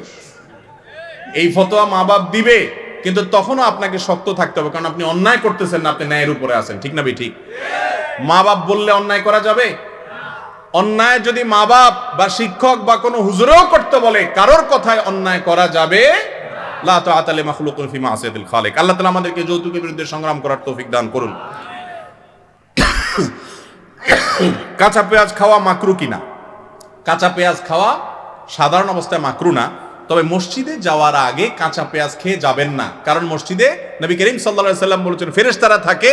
S1: এই ফতোয়া মা বাপ দিবে, কিন্তু তখনও আপনাকে শক্ত থাকতে হবে, কারণ আপনি অন্যায় করতেছেন না, আপনি ন্যায়ের উপরে আছেন। ঠিক না ঠিক? মা বাপ বললে অন্যায় করা যাবে? অন্যায় যদি মা বাপ বা শিক্ষক বা কোনো হুজুরেও করতে বলে, কারোর কথায় অন্যায় করা যাবে লা তাআতা লি মাখলুকিন ফি মাসিয়াতিল খালিক। আল্লাহ তাআলা আমাদেরকে যৌতুকের বিরুদ্ধে সংগ্রাম করার তৌফিক দান করুন। কাঁচা পেঁয়াজ খাওয়া মাকরু কিনা? কাঁচা পেঁয়াজ খাওয়া সাধারণ অবস্থায় মাকরু না, তবে মসজিদে যাওয়ার আগে কাঁচা পেঁয়াজ খেয়ে যাবেন না। কারণ মসজিদে নবী করিম সাল্লাল্লাহু আলাইহি সাল্লাম বলেছেন, ফেরেশতারা থাকে,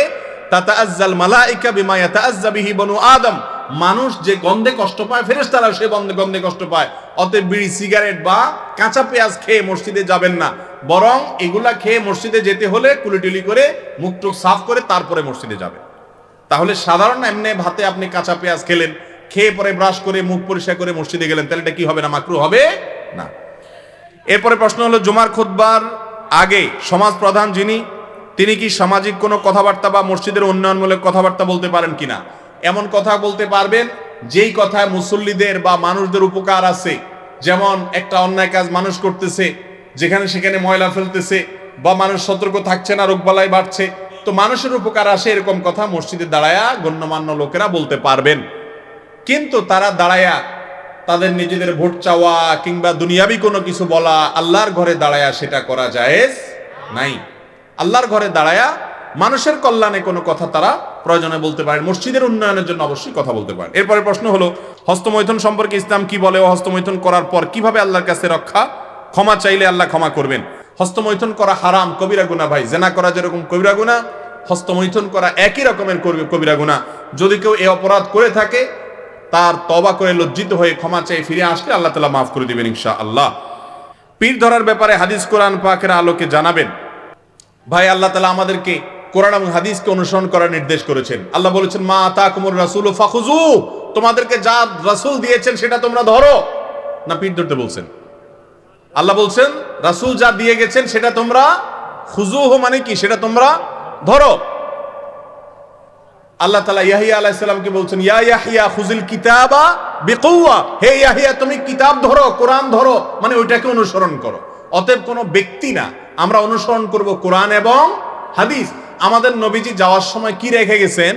S1: তাতাআজ্জাল মালাইকা বিমা ইয়াতাআজ্জা বিহি বনু আদম। মানুষ যে গন্ধে কষ্ট পায়, ফেরেশতারা সে গন্ধে কষ্ট পায়। অতএব বিড়ি, সিগারেট বা কাঁচা পেঁয়াজ খেয়ে মসজিদে যাবেন না, বরং এগুলা খেয়ে মসজিদে যেতে হলে কুলিটুলি করে মুখ টুক সাফ করে তারপরে মসজিদে যাবে। তাহলে সাধারণ এমনি ভাতে আপনি কাঁচা পেঁয়াজ খেলেন, খেয়ে পরে ব্রাশ করে মুখ পরিষ্কার করে মসজিদে গেলেন, তাহলে এটা কি হবে না? মাকরু হবে না। এরপরে প্রশ্ন হলো, জুমার খুতবার আগে সমাজ প্রধান যিনি, তিনি কি সামাজিক কোনো কথাবার্তা বা মসজিদের উন্নয়নমূলক কথাবার্তা বলতে পারেন কিনা? এমন কথা বলতে পারবেন যেই কথায় মুসল্লিদের বা মানুষদের উপকার আছে। যেমন একটা অন্যায় কাজ মানুষ করতেছে, যেখানে সেখানে ময়লা ফেলতেছে, বা মানুষ সতর্ক থাকছে না, রোগবালাই বাড়ছে, তো মানুষের উপকার আসে, এরকম কথা মসজিদে দাঁড়ায়া গণ্যমান্য লোকেরা বলতে পারবেন। কিন্তু তারা দাঁড়ায়া তাদের নিজেদের ভোট চাওয়া কিংবা দুনিয়াবি কোনো কিছু বলা, আল্লাহর ঘরে দাঁড়ায়া সেটা করা জায়েজ নাই। আল্লাহর ঘরে দাঁড়ায়া মানুষের কল্যাণে কোনো কথা তারা প্রয়োজনে বলতে পারেন, মসজিদের উন্নয়নের জন্য অবশ্যই কথা বলতে পারেন। এরপরে প্রশ্ন হলো, হস্তমৈথুন সম্পর্কে ইসলাম কি বলে ও হস্তমৈথুন করার পর কিভাবে আল্লাহর কাছে রক্ষা, ক্ষমা চাইলে আল্লাহ ক্ষমা করবেন? হস্তমৈথুন করা হারাম, কবিরা গুনাহ ভাই। জেনা করা যেরকম কবিরা গুনাহ, হস্তমৈথুন করা একই রকমের কবিরা গুনাহ। যদি কেউ এই অপরাধ করে থাকে, তার তওবা করে লজ্জিত হয়ে ক্ষমা চেয়ে ফিরে আসলে আল্লাহ তাআলা মাফ করে দিবেন ইনশাআল্লাহ। পীর ধরার ব্যাপারে হাদিস কোরআন পাকের আলোকে জানাবেন। ভাই, আল্লাহ তাআলা আমাদেরকে কোরআন এবং হাদিসকে অনুসরণ করার নির্দেশ করেছেন। আল্লাহ বলেছেন, মা আতাকুমুর রাসূলু ফাখুযু, তোমাদেরকে যা রাসূল দিয়েছেন সেটা তোমরা ধরো। না পীর ধরতে বলছেন? আল্লাহ বলছেন রাসূল যা দিয়ে গেছেন সেটা তোমরা, খুযুহু মানে কি? সেটা তোমরা ধরো। আল্লাহ তাআলা ইয়াহইয়া আলাইহিস সালামকে বলছেন, ইয়া ইয়াহইয়া খুযিল কিতাবা বিকুওয়া, হে ইয়াহইয়া তুমি কিতাব ধরো, কোরআন ধরো, মানে ওইটাকে অনুসরণ করো। অতএব কোনো ব্যক্তি না, আমরা অনুসরণ করব কোরআন এবং হাদিস। আমাদের নবীজি যাওয়ার সময় কি রেখে গেছেন?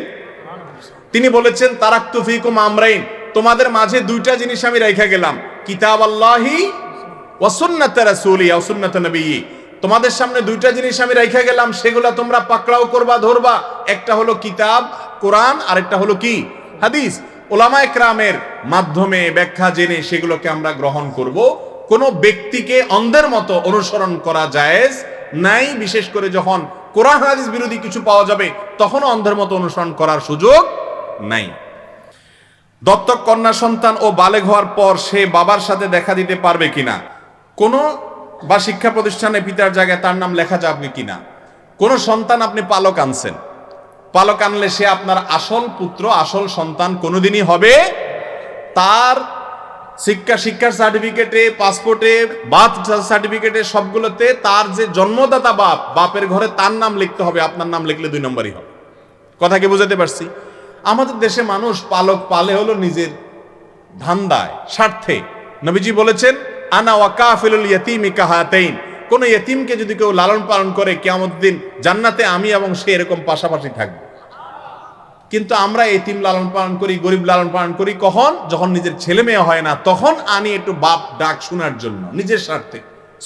S1: তিনি বলেছেন, তারাকতু ফিকুম আমরাইন, তোমাদের মাঝে দুইটা জিনিস আমি রেখে গেলাম, কিতাব আল্লাহি ওয়া সুন্নাত রাসূলি ওয়া সুন্নাত নবী। তোমাদের সামনে দুইটা জিনিস আমি রেখে গেলাম, সেগুলা তোমরা পাকড়াও করবা, ধরবা। একটা হলো কিতাব কোরআন, আর একটা হলো কি? হাদিস। উলামায়ে কেরামের মাধ্যমে ব্যাখ্যা জেনে সেগুলোকে আমরা গ্রহণ করব। কোনো ব্যক্তিকে অন্ধের মতো অনুসরণ করা জায়েজ নাই, বিশেষ করে যখন কোরআন হাদিস বিরোধী কিছু পাওয়া যাবে, তখনও অন্ধের মতো অনুসরণ করার সুযোগ নাই। দত্তক কন্যা সন্তান ও বালেগ হওয়ার পর সে বাবার সাথে দেখা দিতে পারবে কিনা? কোনো বা শিক্ষা প্রতিষ্ঠানে পিতার জায়গায় তার নাম লেখা যাবে কিনা? কোনো সন্তান আপনি পালক আনছেন, পালক আনলে সে আপনার আসল পুত্র, আসল সন্তান কোনোদিনই হবে। তার শিক্ষার সার্টিফিকেটে, পাসপোর্টে, বার্থ সার্টিফিকেটে, সবগুলোতে তার যে জন্মদাতা বাপের ঘরে তার নাম লিখতে হবে। আপনার নাম লিখলে 2 নম্বরই হবে। কথা কি বুঝাতে পারছি? আমাদের দেশে মানুষ পালক পালে হলো নিজের ধান্দায়, স্বার্থে। নবীজি বলেছেন, আনা ওয়া কাফিলুল ইয়াতীমি কাহাতাইন, কোন ইয়েতিমকে যদি কেউ লালন পালন করে, কিয়ামত দিন জান্নাতে আমি এবং সে এরকম পাশাপাশি থাকবে। কিন্তু আমরা এতিম লালন পালন করি, গরিব লালন পালন করি কখন? যখন নিজের ছেলে মেয়ে হয় না, তখন আনি একটু বাপ ডাক শোনার জন্য, নিজের স্বার্থে,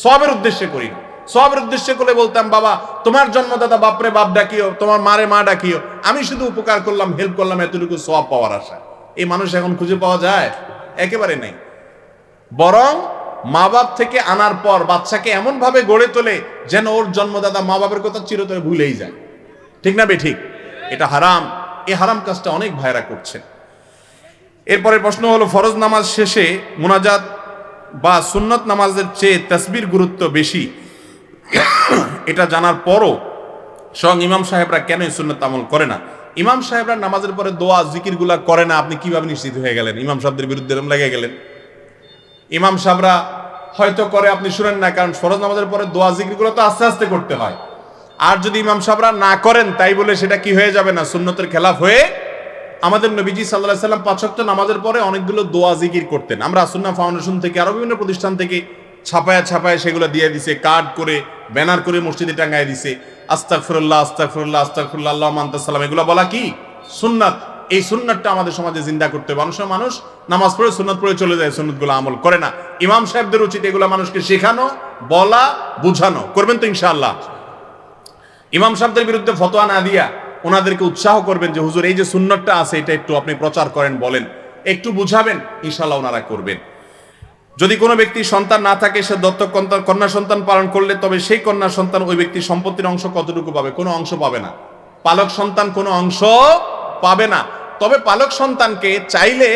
S1: সবের উদ্দেশ্যে করি না। সবের উদ্দেশ্যে করে বলতাম, বাবা তোমার জন্মদাতা বাপরে বাপ ডাকিও, তোমার মারে মা ডাকিও, আমি শুধু উপকার করলাম, হেল্প করলাম, এতটুকু সওয়াব পাওয়ার আশা। এই মানুষ এখন খুঁজে পাওয়া যায়? একেবারে নেই। বরং মা বাপ থেকে আনার পর বাচ্চাকে এমন ভাবে গড়ে তোলে যেন ওর জন্মদাতা মা বাপের কথা চিরতরে ভুলেই যায়। ঠিক না বে ঠিক? এটা হারাম। এই হারাম কাজটা অনেক ভাইরা করছে। এরপরে প্রশ্ন হলো, ফরজ নামাজ শেষে মুনাজাত বা সুন্নত নামাজের চেয়ে তাসবির গুরুত্ব বেশি, এটা জানার পরও স্বয়ং ইমাম সাহেবরা কেন এই সুন্নত আমল করে না? ইমাম সাহেবরা নামাজের পরে দোয়া জিকিরগুলা করে না, আপনি কিভাবে নিশ্চিত হয়ে গেলেন? ইমাম সাহেবদের বিরুদ্ধে লেগে গেলেন। ইমাম সাহেবরা হয়তো করে, আপনি শুনেন না, কারণ ফরজ নামাজের পরে দোয়া জিকিরগুলো তো আস্তে আস্তে করতে হয়। আর যদি ইমাম সাহেবরা না করেন তাই বলে সেটা কি হয়ে যাবে না, সুন্নতের খেলাফ হয়ে। আমাদের নবীজি সাল্লাল্লাহু আলাইহি সাল্লাম 5 ওয়াক্ত নামাজের পরে অনেকগুলো দোয়া জিকির করতেন। আমরা সুন্নাহ ফাউন্ডেশন থেকে আরো বিভিন্ন প্রতিষ্ঠান থেকে ছাপায় সেগুলো দিয়ে দিছে, কার্ড করে ব্যানার করে মসজিদে টাঙায় দিছে। আস্তাগফিরুল্লাহ আস্তাগফিরুল্লাহ আস্তাগফিরুল্লাহ আল্লাহুম্মা আনতাস সালাম, এগুলো বলা কি সুন্নাত। এই সুন্নাতটা আমাদের সমাজে জিন্দা করতে হবে। মানুষ নামাজ পড়ে সুন্নাত পড়ে চলে যায়, সুন্নাতগুলো আমল করে না। ইমাম সাহেবদের উচিত এগুলো মানুষকে শেখানো, বলা, বুঝানো। করবেন তো ইনশাআল্লাহ? ইমাম সাহেবদের বিরুদ্ধে ফতোয়া না দিয়া ওনাদেরকে উৎসাহ করবেন যে হুজুর এই যে সুন্নাতটা আছে এটা একটু আপনি প্রচার করেন, বলেন, একটু বুঝাবেন, ইনশাআল্লাহ ওনারা করবেন। যদি কোনো ব্যক্তি সন্তান না থাকে, সে দত্তক কন্যা সন্তান পালন করলে তবে সেই কন্যা সন্তান ওই ব্যক্তির সম্পত্তির অংশ কতটুকু পাবে? কোনো অংশ পাবে না। পালক সন্তান কোনো অংশ পাবে না। তবে পালক সন্তানকে চাইলে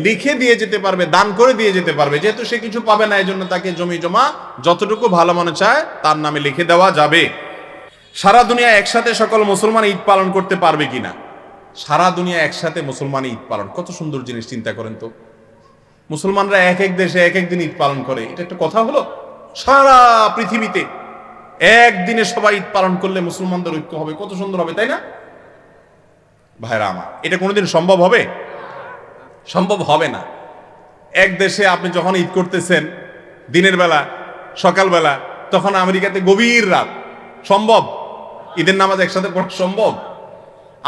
S1: লিখে দিয়ে যেতে পারবে, দান করে দিয়ে যেতে পারবে। যেহেতু সে কিছু পাবে না, এই জন্য তাকে জমি জমা যতটুকু ভালো মনে চায় তার নামে লিখে দেওয়া যাবে। সারা দুনিয়া একসাথে সকল মুসলমান ঈদ পালন করতে পারবে কিনা? সারা দুনিয়া একসাথে মুসলমান ঈদ পালন, কত সুন্দর জিনিস, চিন্তা করেন তো। মুসলমানরা এক এক দেশে এক এক দিন ঈদ পালন করে, এটা একটা কথা হলো? সারা পৃথিবীতে একদিনে সবাই ঈদ পালন করলে মুসলমানদের ঐক্য হবে, কত সুন্দর হবে, তাই না ভাইরা আমার? এটা কোনোদিন সম্ভব হবে? সম্ভব হবে না। এক দেশে আপনি যখন ঈদ করতেছেন দিনের বেলা, সকালবেলা, তখন আমেরিকাতে গভীর রাত, সম্ভব ঈদের নামাজ একসাথে পড়া সম্ভব?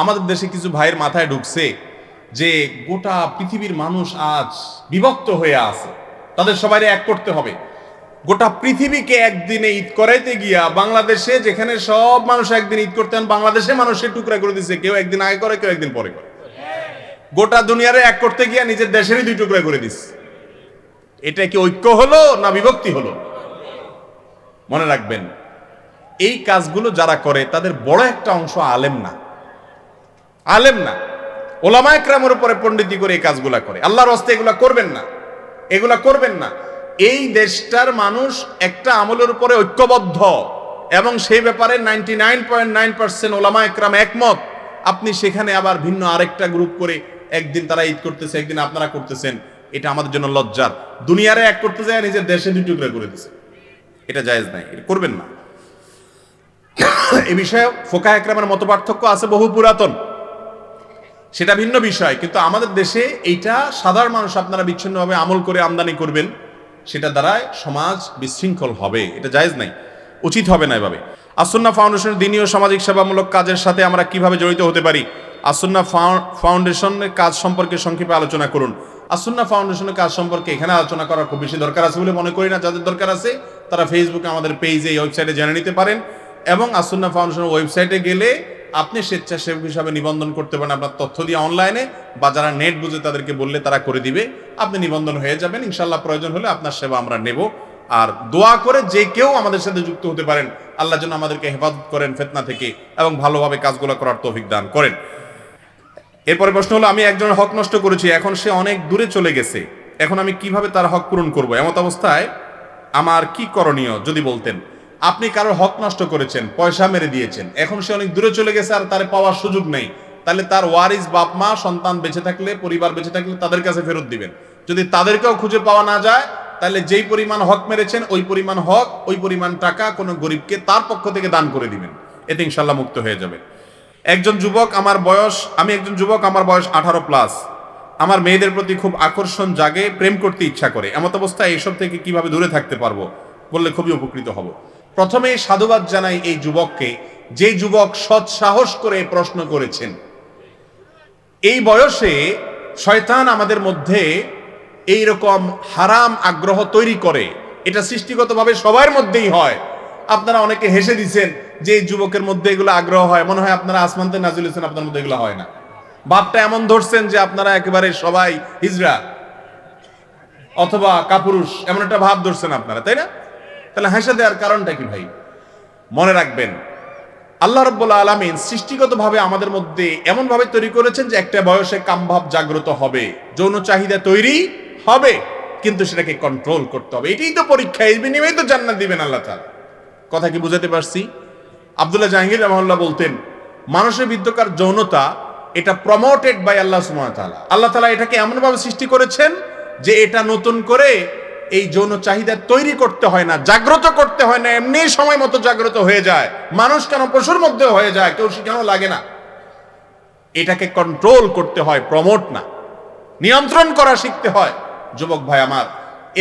S1: আমাদের দেশে কিছু ভাইয়ের মাথায় ঢুকছে যে গোটা পৃথিবীর মানুষ আজ বিভক্ত হয়ে আছে, তাদের সবাই এক করতে হবে। গোটা পৃথিবীকে একদিনে ঈদ করাইতে গিয়া বাংলাদেশে, যেখানে সব মানুষ একদিন ঈদ করতেন, বাংলাদেশে মানুষের টুকরা করে দিচ্ছে, কেউ একদিন আগে করে, কেউ একদিন পরে করে। গোটা দুনিয়ারে এক করতে গিয়া নিজের দেশেরই 2 টুকরা করে দিচ্ছে। এটা কি ঐক্য হলো না বিভক্তি হলো? মনে রাখবেন, এই কাজগুলো যারা করে তাদের বড় একটা অংশ আলেম না, আলেম না, ওলামা একরামের উপরে পণ্ডিতি করে এই কাজগুলা করে। আল্লাহর রাস্তায় এগুলা করবেন না, এগুলা করবেন না। এই দেশটার মানুষ একটা আমলের উপরে ঐক্যবদ্ধ এবং সেই ব্যাপারে 99.9% ওলামা একরাম একমত। আপনি সেখানে আবার ভিন্ন আরেকটা গ্রুপ করে একদিন তারা ঈদ করতেছে, একদিন আপনারা করতেছেন, এটা আমাদের জন্য লজ্জার। দুনিয়ারে এক করতে যায়, নিজের দেশে 2 টুকরা করে দিচ্ছে, এটা জায়েজ নাই, এটা করবেন না। এই বিষয়ে ফোকাহ একরামের মত পার্থক্য আছে, বহু পুরাতন, সেটা ভিন্ন বিষয়। কিন্তু আমাদের দেশে এইটা সাধারণ মানুষ আপনারা বিচ্ছিন্নভাবে আমল করে আমদানি করবেন, সেটা দ্বারাই সমাজ বিশৃঙ্খল হবে, এটা জায়েজ নাই, উচিত হবে না এভাবে। আসুন্নাহ ফাউন্ডেশনের দ্বীনি ও সামাজিক সেবামূলক কাজের সাথে আমরা কিভাবে জড়িত হতে পারি? আসুন্নাহ ফাউন্ডেশনের কাজ সম্পর্কে সংক্ষেপে আলোচনা করুন। আসুন্নাহ ফাউন্ডেশনের কাজ সম্পর্কে এখানে আলোচনা করার খুব বেশি দরকার আছে বলে মনে করি না। যাদের দরকার আছে তারা ফেসবুকে আমাদের পেজে, এই ওয়েবসাইটে জেনে নিতে পারেন, এবং আসুন্নাহ ফাউন্ডেশনের ওয়েবসাইটে গেলে আপনি স্বেচ্ছাসেবক হিসাবে নিবন্ধন করতে পারেন আপনার তথ্য দিয়ে অনলাইনে, বা যারা নেট বুঝে তাদেরকে বললে তারা করে দিবে, আপনি নিবন্ধন হয়ে যাবেন ইনশাআল্লাহ। প্রয়োজন হলে আপনার সেবা আমরা নেব। আর দোয়া করে যে কেউ আমাদের সাথে যুক্ত হতে পারেন, আল্লাহ যেন আমাদেরকে হেফাজত করেন ফিতনা থেকে এবং ভালোভাবে কাজগুলো করার তৌফিক দান করেন। এরপরে প্রশ্ন হলো, আমি একজনের হক নষ্ট করেছি, এখন সে অনেক দূরে চলে গেছে, এখন আমি কিভাবে তার হক পূরণ করব? এমত অবস্থায় আমার কি করণীয় যদি বলতেন। আপনি কারোর হক নষ্ট করেছেন, পয়সা মেরে দিয়েছেন, এখন সে অনেক দূরে চলে গেছে আর তার পাওয়ার সুযোগ নেই, তাহলে তার ওয়ারিস, বাপ মা, সন্তান বেঁচে থাকলে, পরিবার বেঁচে থাকলে তাদের কাছে ফেরত দিবেন। যদি তাদেরকেও খুঁজে পাওয়া না যায়, তাহলে যেই পরিমাণ হক মেরেছেন ওই পরিমাণ হক, ওই পরিমাণ টাকা কোনো গরিবকে তার পক্ষ থেকে দান করে দিবেন, এতে ইনশাল্লাহ মুক্ত হয়ে যাবে। আমি একজন যুবক, আমার বয়স 18+। আমার মেয়েদের প্রতি খুব আকর্ষণ জাগে, প্রেম করতে ইচ্ছা করে, এমত অবস্থায় এইসব থেকে কিভাবে দূরে থাকতে পারবো বললে খুবই উপকৃত হব। প্রথমে সাধুবাদ জানাই এই যুবককে, যে যুবক সৎ সাহস করে প্রশ্ন করেছেন। এই বয়সে শয়তান আমাদের মধ্যে এই রকম হারাম আগ্রহ তৈরি করে, এটা সৃষ্টিগতভাবে সবার মধ্যেই হয়। আপনারা অনেকে হেসে দিচ্ছেন যে এই যুবকের মধ্যে এগুলো আগ্রহ হয়, মনে হয় আপনারা আসমানতে নাজিল হয়েছেন, আপনার মধ্যে এগুলো হয় না। বাপটা এমন ধরছেন যে আপনারা একেবারে সবাই হিজড়া অথবা কাপুরুষ, এমন একটা ভাব ধরছেন আপনারা, তাই না? তাহলে হেসে দেওয়ার কারণটা কি ভাই? মনে রাখবেন, আল্লাহ রাব্বুল আলামিন সৃষ্টিগতভাবে আমাদের মধ্যে এমন ভাবে তৈরি করেছেন যে একটা বয়সে কামভাব জাগ্রত হবে, যৌন চাহিদা তৈরি হবে, কিন্তু সেটাকে কন্ট্রোল করতে হবে। এটাই তো পরীক্ষা, এই বিনিময়ে তো জান্নাত দিবেন আল্লাহ তাআলা। কথা কি বুঝাতে পারছি? আব্দুল্লাহ জাহাঙ্গীর রাহমাহুল্লাহ বলতেন, মানুষের বিদ্যকার যৌনতা এটা প্রমোটেড বাই আল্লাহ সুবহানাহু ওয়া তাআলা। আল্লাহ তাআলা এটাকে এমন ভাবে সৃষ্টি করেছেন যে এটা নতুন করে এই যৌন চাহিদা তৈরি করতে হয় না, জাগ্রত করতে হয় না, এমনি সময় মতো জাগ্রত হয়ে যায়। মানুষ কেন পশুর মধ্যে হয়ে যায়, কেউ শিখানো লাগে না। এটাকে কন্ট্রোল করতে হয়, প্রমোট না, নিয়ন্ত্রণ করা শিখতে হয়। যুবক ভাই আমার,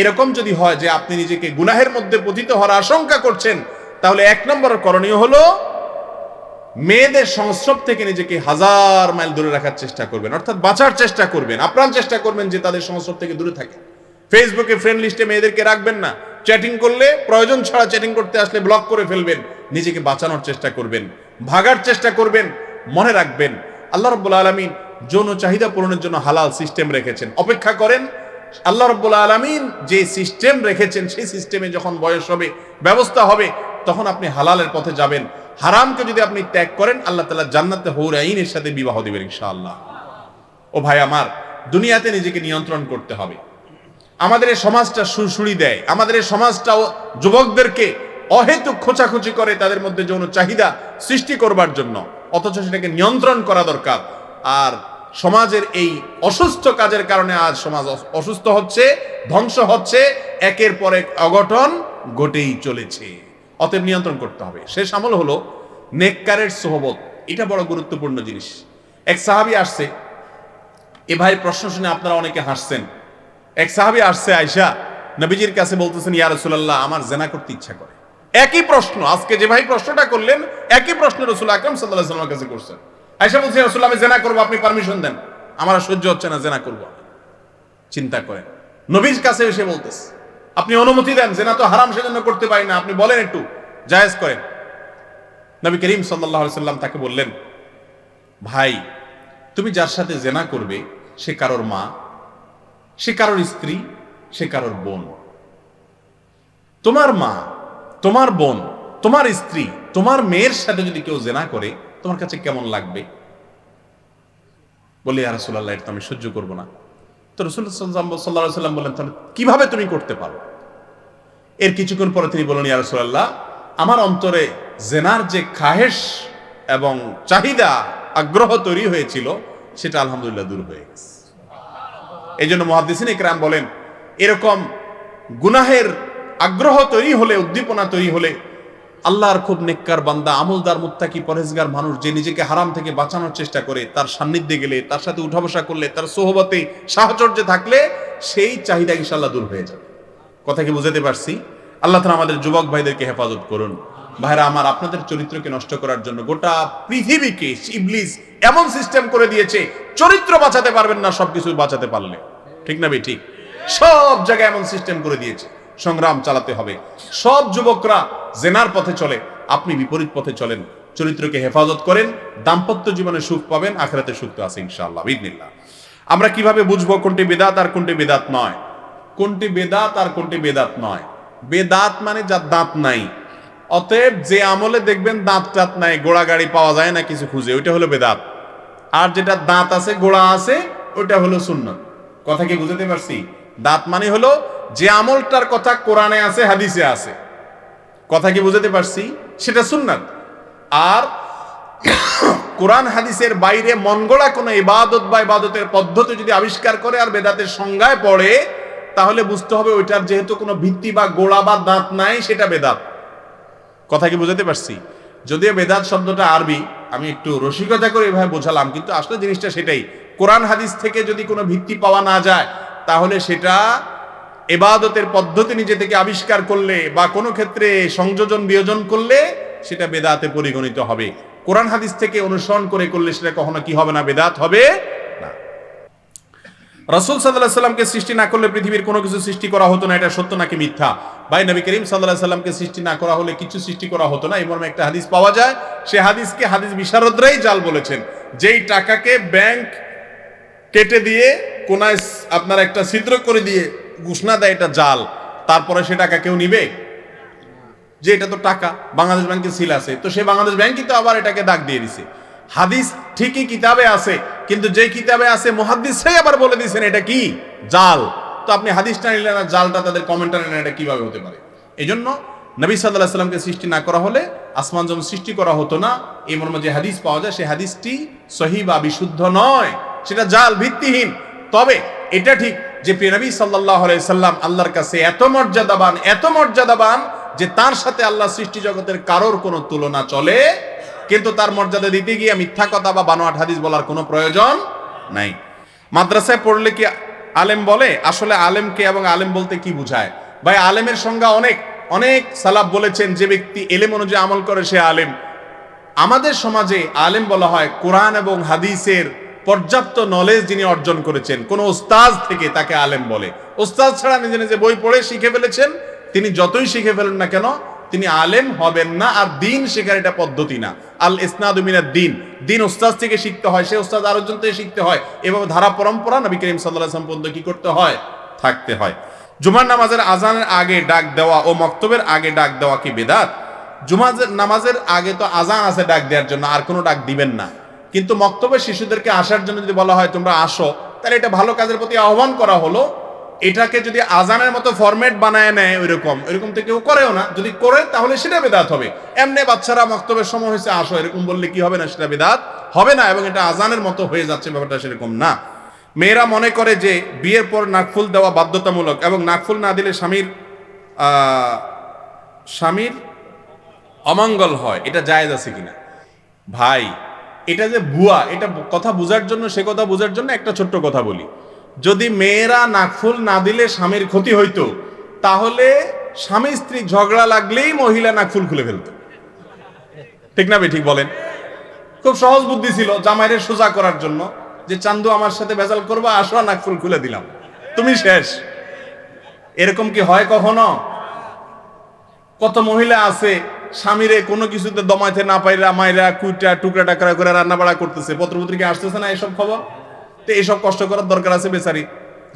S1: এরকম যদি হয় যে আপনি নিজেকে গুনাহের মধ্যে পতিত হওয়ার আশঙ্কা করছেন, তাহলে 1 নম্বর করণীয় হলো মেয়েদের সংস্রব থেকে নিজেকে 1000 মাইল দূরে রাখার চেষ্টা করবেন, অর্থাৎ বাঁচার চেষ্টা করবেন, আপ্রাণ চেষ্টা করবেন যে তাদের সংস্রব থেকে দূরে থাকে। ফেসবুকে ফ্রেন্ড লিস্টে মেয়েদেরকে রাখবেন না, চ্যাটিং করলে প্রয়োজন ছাড়া চ্যাটিং করতে আসলে ব্লক করে ফেলবেন। নিজেকে বাঁচানোর চেষ্টা করবেন, ভাগার চেষ্টা করবেন। মনে রাখবেন আল্লাহ রাব্বুল আলামিন যৌন চাহিদা পূরণের জন্য হালাল সিস্টেম রেখেছেন। অপেক্ষা করেন, আল্লাহ রাব্বুল আলামিন যে সিস্টেম রেখেছেন সেই সিস্টেমে যখন বয়স হবে, ব্যবস্থা হবে, তখন আপনি হালালের পথে যাবেন। হারামকে যদি আপনি ত্যাগ করেন, আল্লাহ তাআলা জান্নাতে হুর আইনের সাথে বিবাহ দিবেন ইনশাআল্লাহ। ও ভাই আমার, দুনিয়াতে নিজেকে নিয়ন্ত্রণ করতে হবে। আমাদের এই সমাজটা সুড়সুড়ি দেয়, আমাদের এই সমাজটা যুবকদেরকে অহেতুক খোঁচাখুচি করে তাদের মধ্যে যৌন চাহিদা সৃষ্টি করবার জন্য, অথচ সেটাকে নিয়ন্ত্রণ করা দরকার। আর সমাজের এই অসুস্থ কাজের কারণে আজ সমাজ অসুস্থ হচ্ছে, ধ্বংস হচ্ছে, একের পর এক অঘটন ঘটেই চলেছে। অতএব নিয়ন্ত্রণ করতে হবে। শেষ আমল হলো নেককারের সোহবত। এটা বড় গুরুত্বপূর্ণ জিনিস। এক সাহাবী আসছে, এ ভাই প্রশ্ন শুনে আপনারা অনেকে হাসছেন। এক সাহাবী আসছে আয়েশা নবীজির কাছে, বলতেছেন ইয়া রাসূলুল্লাহ, আমার জেনা করতে ইচ্ছা করে। একই প্রশ্ন, আজকে যে ভাই প্রশ্নটা করলেন, একই প্রশ্ন রাসূল আকরাম সাল্লাল্লাহু আলাইহি ওয়াসাল্লামের কাছে করছেন। আয়েশা বলছে, ইয়া রাসূলুল্লাহ, আমি জেনা করব, আপনি পারমিশন দেন, আমার আর সহ্য হচ্ছে না, জেনা করব। চিন্তা করেন, নবীর কাছে এসে বলতেছে, আপনি অনুমতি দেন, জেনা তো হারাম, সেজন্য করতে পারি না, আপনি বলেন একটু জায়েজ করেন। নবী করিম সাল্লাল্লাহু আলাইহি ওয়াসাল্লাম তাকে বললেন, ভাই, তুমি যার সাথে জেনা করবে সে কারোর মা, সে কারোর স্ত্রী, সে কারোর বোন। তোমার মা, তোমার বোন, তোমার স্ত্রী, তোমার মেয়ের সাথে যদি কেউ জেনা করে, তোমার কাছে কেমন লাগবে? বলে, ইয়া রাসূলুল্লাহ, এটা আমি সহ্য করব না। তো রাসূল সাল্লাল্লাহু আলাইহি ওয়াসাল্লাম বললেন, তাহলে কিভাবে তুমি করতে পারো? এর কিছুক্ষণ পরে তিনি বললেন, ইয়া রাসূলুল্লাহ, আমার অন্তরে জেনার যে খাহেশ এবং চাহিদা, আগ্রহ তৈরি হয়েছিল, সেটা আলহামদুলিল্লাহ দূর হয়ে গেছে। এই জন্য মুহাদ্দিসিন ইকরাম বলেন, এরকম গুনাহের আগ্রহ তৈরি হলে, উদ্দীপনা তৈরি হলে, আল্লাহর খুব নেককার বান্দা, আমলদার, মুত্তাকি, পরহেজগার মানুষ যে নিজেকে হারাম থেকে বাঁচানোর চেষ্টা করে, তার সান্নিধ্যে গেলে, তার সাথে উঠা বসা করলে, তার সোহবতে, সাহচর্যে থাকলে সেই চাহিদা ইনশাআল্লাহ দূর হয়ে যাবে। কথা কি বুঝাতে পারছি? আল্লাহ তাআলা আমাদের যুবক ভাইদেরকে হেফাজত করুন। ভাইরা আমার, আপনাদের চরিত্রকে নষ্ট করার জন্য গোটা পৃথিবীকে ইবলিস এমন সিস্টেম করে দিয়েছে, চরিত্র বাঁচাতে পারবেন না সবকিছু বাঁচাতে পারলে। ঠিক না ভাই? ঠিক। সব জায়গায় এমন সিস্টেম করে দিয়েছে, সংগ্রাম চালাতে হবে। সব যুবকরা জেনার পথে চলে, আপনি বিপরীত পথে চলেন। চরিত্রকে হেফাজত করেন, দাম্পত্য জীবনে সুখ পাবেন, আখিরাতে সুখ তো আছে ইনশাআল্লাহ বিইذনিল্লাহ। আমরা কিভাবে বুঝবো কোনটি বিদআত আর কোনটি বিদআত নয়? কোনটি বেদাত আর কোনটি বেদাত নয়? বেদাত মানে যার দাঁত নাই। অতএব যে আমলে দেখবেন দাঁত টাত নাই, গোড়া গাড়ি পাওয়া যায় না কিছু খুঁজে, ওইটা হলো বেদাত। আর যেটা দাঁত আছে, গোড়া আছে, ওইটা হলো সুন্নাত। কথা কি বুঝতে পারছি? দাঁত মানে হলো যে আমলটার কথা কোরআনে আছে, হাদিসে আছে। কথা কি বুঝতে পারছি? সেটা সুন্নাত। আর কোরআন হাদিসের বাইরে মন গড়া কোনো ইবাদত বা ইবাদতের পদ্ধতি যদি আবিষ্কার করে আর বেদাতের সংজ্ঞায় পড়ে, তাহলে বুঝতে হবে ওইটার যেহেতু কোনো ভিত্তি বা গোড়া বা দাঁত নাই, সেটা বেদাত। কথা কি বুঝতে পারছি? যদিও বেদাত শব্দটা আরবি, আমি একটু রসিকতা করে এভাবে বোঝালাম, কিন্তু আসলে জিনিসটা সেটাই। কোরআন হাদিস থেকে যদি কোনো ভিত্তি পাওয়া না যায়, তাহলে সেটা ইবাদতের পদ্ধতি নিজে থেকে আবিষ্কার করলে বা কোনো ক্ষেত্রে সংযোজন বিয়োজন করলে সেটা বেদাতে পরিগণিত হবে। কোরআন হাদিস থেকে অনুসরণ করে করলে সেটা কখনো কি হবে না? বেদাত হবে না। রাসূল সাল্লাল্লাহু আলাইহি সাল্লামকে সৃষ্টি না করলে পৃথিবীর কোনো কিছু সৃষ্টি করা হতো না, এটা সত্য নাকি মিথ্যা? ভাই, নবী করিম সাল্লাল্লাহু আলাইহি সাল্লামকে সৃষ্টি না করা হলে কিছু সৃষ্টি করা হতো না, এই মর্মে একটা হাদিস পাওয়া যায়। সে হাদিসকে হাদিস বিশারদরাই জাল বলেছেন। যেই টাকাকে ব্যাংক কেটে দিয়ে কোনায় আপনার একটা ছিদ্র করে দিয়ে ঘোষণা দেয় এটা জাল, তারপরে সে টাকা কেউ নিবে? যে এটা তো টাকা, বাংলাদেশ ব্যাংকে সিল আছে, তো সে বাংলাদেশ ব্যাংকই তো আবার এটাকে দাগ দিয়ে দিছে। হাদিস ঠিকই কিতাবে আছে, কিন্তু যে কিতাবে আছে মুহাদ্দিসরাই আবার বলে দিয়েছেন এটা কি? জাল। তো আপনি হাদিসটা নিলেন না, জালটা তাদের কমেন্টারে নেন, এটা কিভাবে হতে পারে? এই জন্য নবী সাল্লাল্লাহু আলাইহি সাল্লামকে সৃষ্টি না করা হলে আসমান জমিন সৃষ্টি করা হতো না। এই মর্মে যে হাদিস পাওয়া যায়, সেই হাদিসটি সহিহ বা বিশুদ্ধ নয়, সেটা জাল, ভিত্তিহীন। তবে এটা ঠিক যে প্রিয় নবী সাল্লাল্লাহু আলাইহি সাল্লাম আল্লাহর কাছে এত মর্যাদাবান যে তার সাথে আল্লাহ সৃষ্টি জগতের কারোর কোনো তুলনা চলে, কিন্তু তার মর্যাদা দিতে গিয়ে মিথ্যা কথা বা বানোয়াট হাদিস বলার কোনো প্রয়োজন নাই। মাদ্রাসায় পড়লে কি আলেম বলে? আসলে আলেমকে এবং আলেম বলতে কি বুঝায় ভাই? আলেমের সংজ্ঞা অনেক সালাফ বলেছেন, যে ব্যক্তি এলেম অনুযায়ী আমল করে সে আলেম। আমাদের সমাজে আলেম বলা হয় কোরআন এবং হাদিসের পর্যাপ্ত নলেজ যিনি অর্জন করেছেন, কোন ওস্তাদ থেকে তাকে আলেম বলে। ওস্তাদ ছাড়া নিজে নিজে বই পড়ে শিখে ফেলেছেন, তিনি যতই শিখে ফেলেন না কেন তিনি আলেম হবেন না। আর দিন শেখার এটা পদ্ধতি না। আল ইসনাদু মিনাদ দিন, দিন ওস্তাদ থেকে শিখতে হয়, সে ওস্তাদ আরেকজন থেকে শিখতে হয়, এভাবে ধারা পরম্পরা নবী করিম সাল্লাল্লাহু আলাইহি ওয়াসাল্লাম পর্যন্ত কি করতে হয়? থাকতে হয়। জুমার নামাজের আজানের আগে ডাক দেওয়া ও মক্তবের আগে ডাক দেওয়া কি বিদআত? জুমার নামাজের আগে তো আজান আছে ডাক দেওয়ার জন্য, আর কোনো ডাক দিবেন না। কিন্তু মক্তবে শিশুদেরকে আসার জন্য যদি বলা হয় তোমরা আসো, তাহলে এটা ভালো কাজের প্রতি আহ্বান করা হলো। এটাকে যদি আজানের মতো ফরম্যাট বানায় নেয় এরকম তো কেউ করেও না। যদি করে তাহলে সেটা বিদআত হবে। এমনি বাচ্চারা মক্তবের সময় হয়েছে আসো এরকম বললে কি হবে না? সেটা বিদআত হবে না, এবং এটা আজানের মতো হয়ে যাচ্ছে, ব্যাপারটা সেরকম না। মেয়েরা মনে করে যে বিয়ের পর নাকফুল দেওয়া বাধ্যতামূলক, এবং নাকফুল না দিলে স্বামীর অমঙ্গল হয়, এটা জায়েজ আছে কিনা? ভাই এটা যে ভুয়া, এটা কথা বোঝার জন্য, সে কথা বোঝার জন্য একটা ছোট্ট কথা বলি। যদি মেয়েরা নাকফুল না দিলে স্বামীর ক্ষতি হইতো, তাহলে স্বামী স্ত্রী ঝগড়া লাগলেই মহিলা নাকফুল খুলে ফেলত। ঠিক না ঠিক বলেন? খুব সহজ বুদ্ধি ছিল জামাইরে সোজা করার জন্য, যে চান্দু আমার সাথে ভেজাল করবা, আসো নাকফুল খুলে দিলাম, তুমি শেষ। এরকম কি হয় কখনো? কত মহিলা আছে স্বামীরে কোনো কিছুতে দমাইতে না পাইরা মাইরা কুইটা টুকরা টাকরা করে রান্না বাড়া করতেছে, পত্রপত্রিকা আসতেছে না এসব খবর। তো এইসব কষ্ট করার দরকার আছে বেচারি?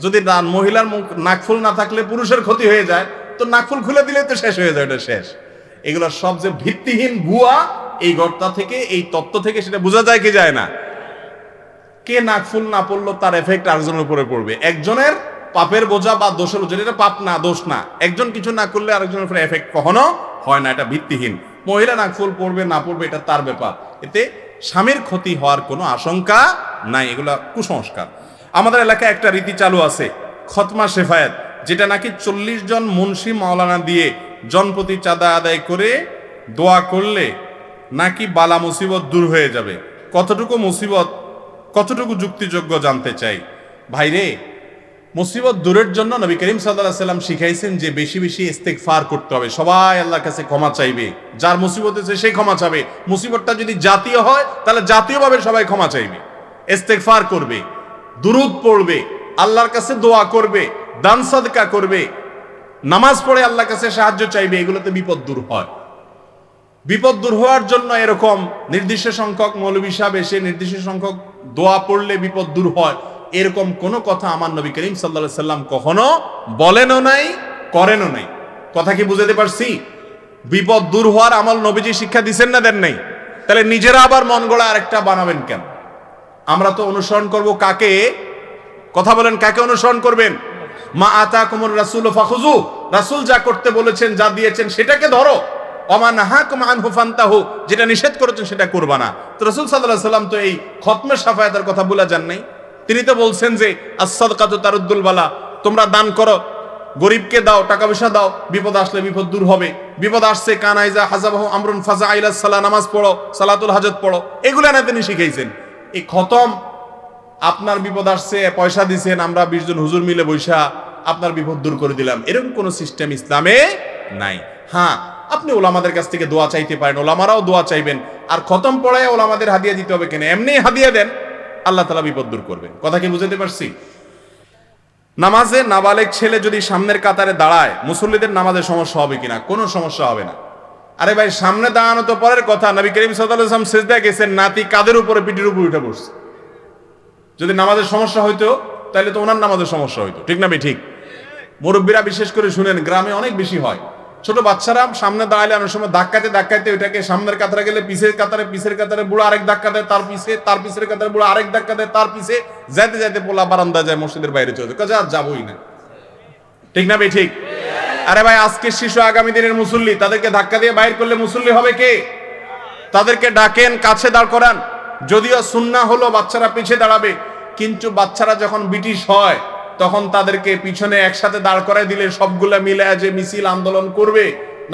S1: যদি মহিলার মুখ নাকফুল না থাকলে পুরুষের ক্ষতি হয়ে যায়, তো নাকফুল খুলে দিলে তো শেষ হয়ে যায়, এটা শেষ। এগুলো সব যে ভিত্তিহীন ভুয়া, এই গর্তা থেকে, এই তত্ত্ব থেকে সেটা বোঝা যায় কি যায় না? কে নাকফুল না পড়লো তার এফেক্ট আরেকজনের উপরে পড়বে। একজনের পাপের বোঝা বা দোষের বোঝা, এটা পাপ না, দোষ না। একজন কিছু না করলে আরেকজনের উপরে এফেক্ট কখনো হয় না, এটা ভিত্তিহীন। মহিলা নাকফুল পড়বে না পড়বে এটা তার ব্যাপার, এতে স্বামীর ক্ষতি হওয়ার কোনো আশঙ্কা নাই। এগুলা কুসংস্কার। আমাদের এলাকায় একটা রীতি চালু আছে, খতমা শেফায়েত, যেটা নাকি 40 জন মুন্সি মাওলানা দিয়ে জনপ্রতি চাঁদা আদায় করে দোয়া করলে নাকি বালা মুসিবত দূর হয়ে যাবে। কতটুকু যুক্তিযোগ্য জানতে চাই। ভাইরে, মুসিবত দূরের জন্য নবী করিম সাল্লাল্লাহু আলাইহি সাল্লাম শিখাইছেন যে বেশি বেশি ইস্তেগফার করতে হবে। সবাই আল্লাহর কাছে ক্ষমা চাইবে, যার মুসিবত হয়েছে সে ক্ষমা চাবে। মুসিবতটা যদি জাতীয় হয় তাহলে জাতীয়ভাবে সবাই ক্ষমা চাইবে, ইস্তেগফার করবে, দুরূদ পড়বে, আল্লাহর কাছে দোয়া করবে, দান সাদকা করবে, নামাজ পড়ে আল্লাহর কাছে সাহায্য চাইবে। এগুলোতে বিপদ দূর হয়। বিপদ দূর হওয়ার জন্য এরকম নির্দিষ্ট সংখ্যক মৌলবী সাহেব এসে নির্দিষ্ট সংখ্যক দোয়া পড়লে বিপদ দূর হয়, এরকম কোনো কথা আমার নবী করিম সাল্লাল্লাহু আলাইহি সাল্লাম কখনো বলেনও নাই, করেনও নাই। কথা কি বুঝাতে পারছি? বিপদ দূর হওয়ার আমল নবীজি শিক্ষা দিচ্ছেন না, দেন নাই? তাহলে নিজেরা আবার মন গড়া আরেকটা বানাবেন কেন? আমরা তো অনুসরণ করব কাকে? কথা বলেন, কাকে অনুসরণ করবেন? মা আতাকুমুর রাসূলু ফাখুযু, রাসূল যা করতে বলেছেন, যা দিয়েছেন সেটাকে ধরো। ওমা নাহাকুম আনহু ফান্তাহু, যেটা নিষেধ করেছেন সেটা করবা না। তো রাসূল সাল্লাল্লাহু আলাইহি সাল্লাম তো এই খতমে শাফায়াতের কথা বলে যান নাই। তিনি তো বলছেন যে আস-সাদকাতু তারুদ্দুল বালা, তোমরা দান করো, গরিবকে দাও, টাকা পয়সা দাও, বিপদ আসলে বিপদ দূর হবে। বিপদ আসছে, কানাইজা হাজাবাহু আমরুন ফাজা ইলাস সালাহ, নামাজ পড়ো, সালাতুল হাজত পড়ো, এগুলো না তিনি শিখাইছেন। এই খতম, আপনার বিপদ আসছে, পয়সা দিছেন, আমরা 20 জন হুজুর মিলে বৈশা আপনার বিপদ দূর করে দিলাম, এরকম কোন সিস্টেম ইসলামে নাই। হ্যাঁ, আপনি ওলামাদের কাছ থেকে দোয়া চাইতে পারেন, ওলামারাও দোয়া চাইবেন। আর খতম পড়ায় ওলামাদের হাদিয়া দিতে হবে কেন? এমনি হাদিয়া দেন, আল্লাহ তাআলা বিপদ দূর করবেন। কথা কি বুঝাতে পারছি? নামাজে নাবালেগ ছেলে যদি সামনের কাতারে দাঁড়ায়, মুসল্লিদের নামাজে সমস্যা হবে কিনা? কোনো সমস্যা হবে না। আরে ভাই, সামনে দাঁড়ানো তো পরের কথা। নবী করিম সাল্লাল্লাহু আলাইহি ওয়াসাল্লাম সিজদায় গেছেন, নাতি কাদের উপরে, পিঠের উপরে উঠে পড়ছে। যদি নামাজের সমস্যা হইতো তাহলে তো ওনার নামাজের সমস্যা হইতো। ঠিক না ঠিক? মুরব্বীরা বিশেষ করে শুনেন, গ্রামে অনেক বেশি হয়। ছোট বাচ্চারা সামনে দাঁড়ালে অনেক সময় ধাক্কাতে ওইটাকে সামনের কাতারে গেলে পিছের কাতারে বুড়ো আরেক ধাক্কা দেয়, তার পিছের কাতারে বুড়ো আরেক ধাক্কা দেয়, তার পিছে যাইতে পোলা বারান্দা যায়, মসজিদের বাইরে চলে যায়, আর যাবোই না। ঠিক না ঠিক? আরে ভাই, আজকের শিশু আগামী দিনের মুসল্লি, তাদেরকে ধাক্কা দিয়ে বাইর করলে মুসল্লি হবে কে? তাদেরকে ডাকেন, কাছে দাঁড় করান। যদিও সুন্নাহ হলো বাচ্চারা পিছে দাঁড়াবে, কিন্তু বাচ্চারা যখন ব্রিটিশ হয় তখন তাদেরকে পিছনে একসাথে দাঁড় করায় দিলে সবগুলা মিলে যে মিছিল আন্দোলন করবে,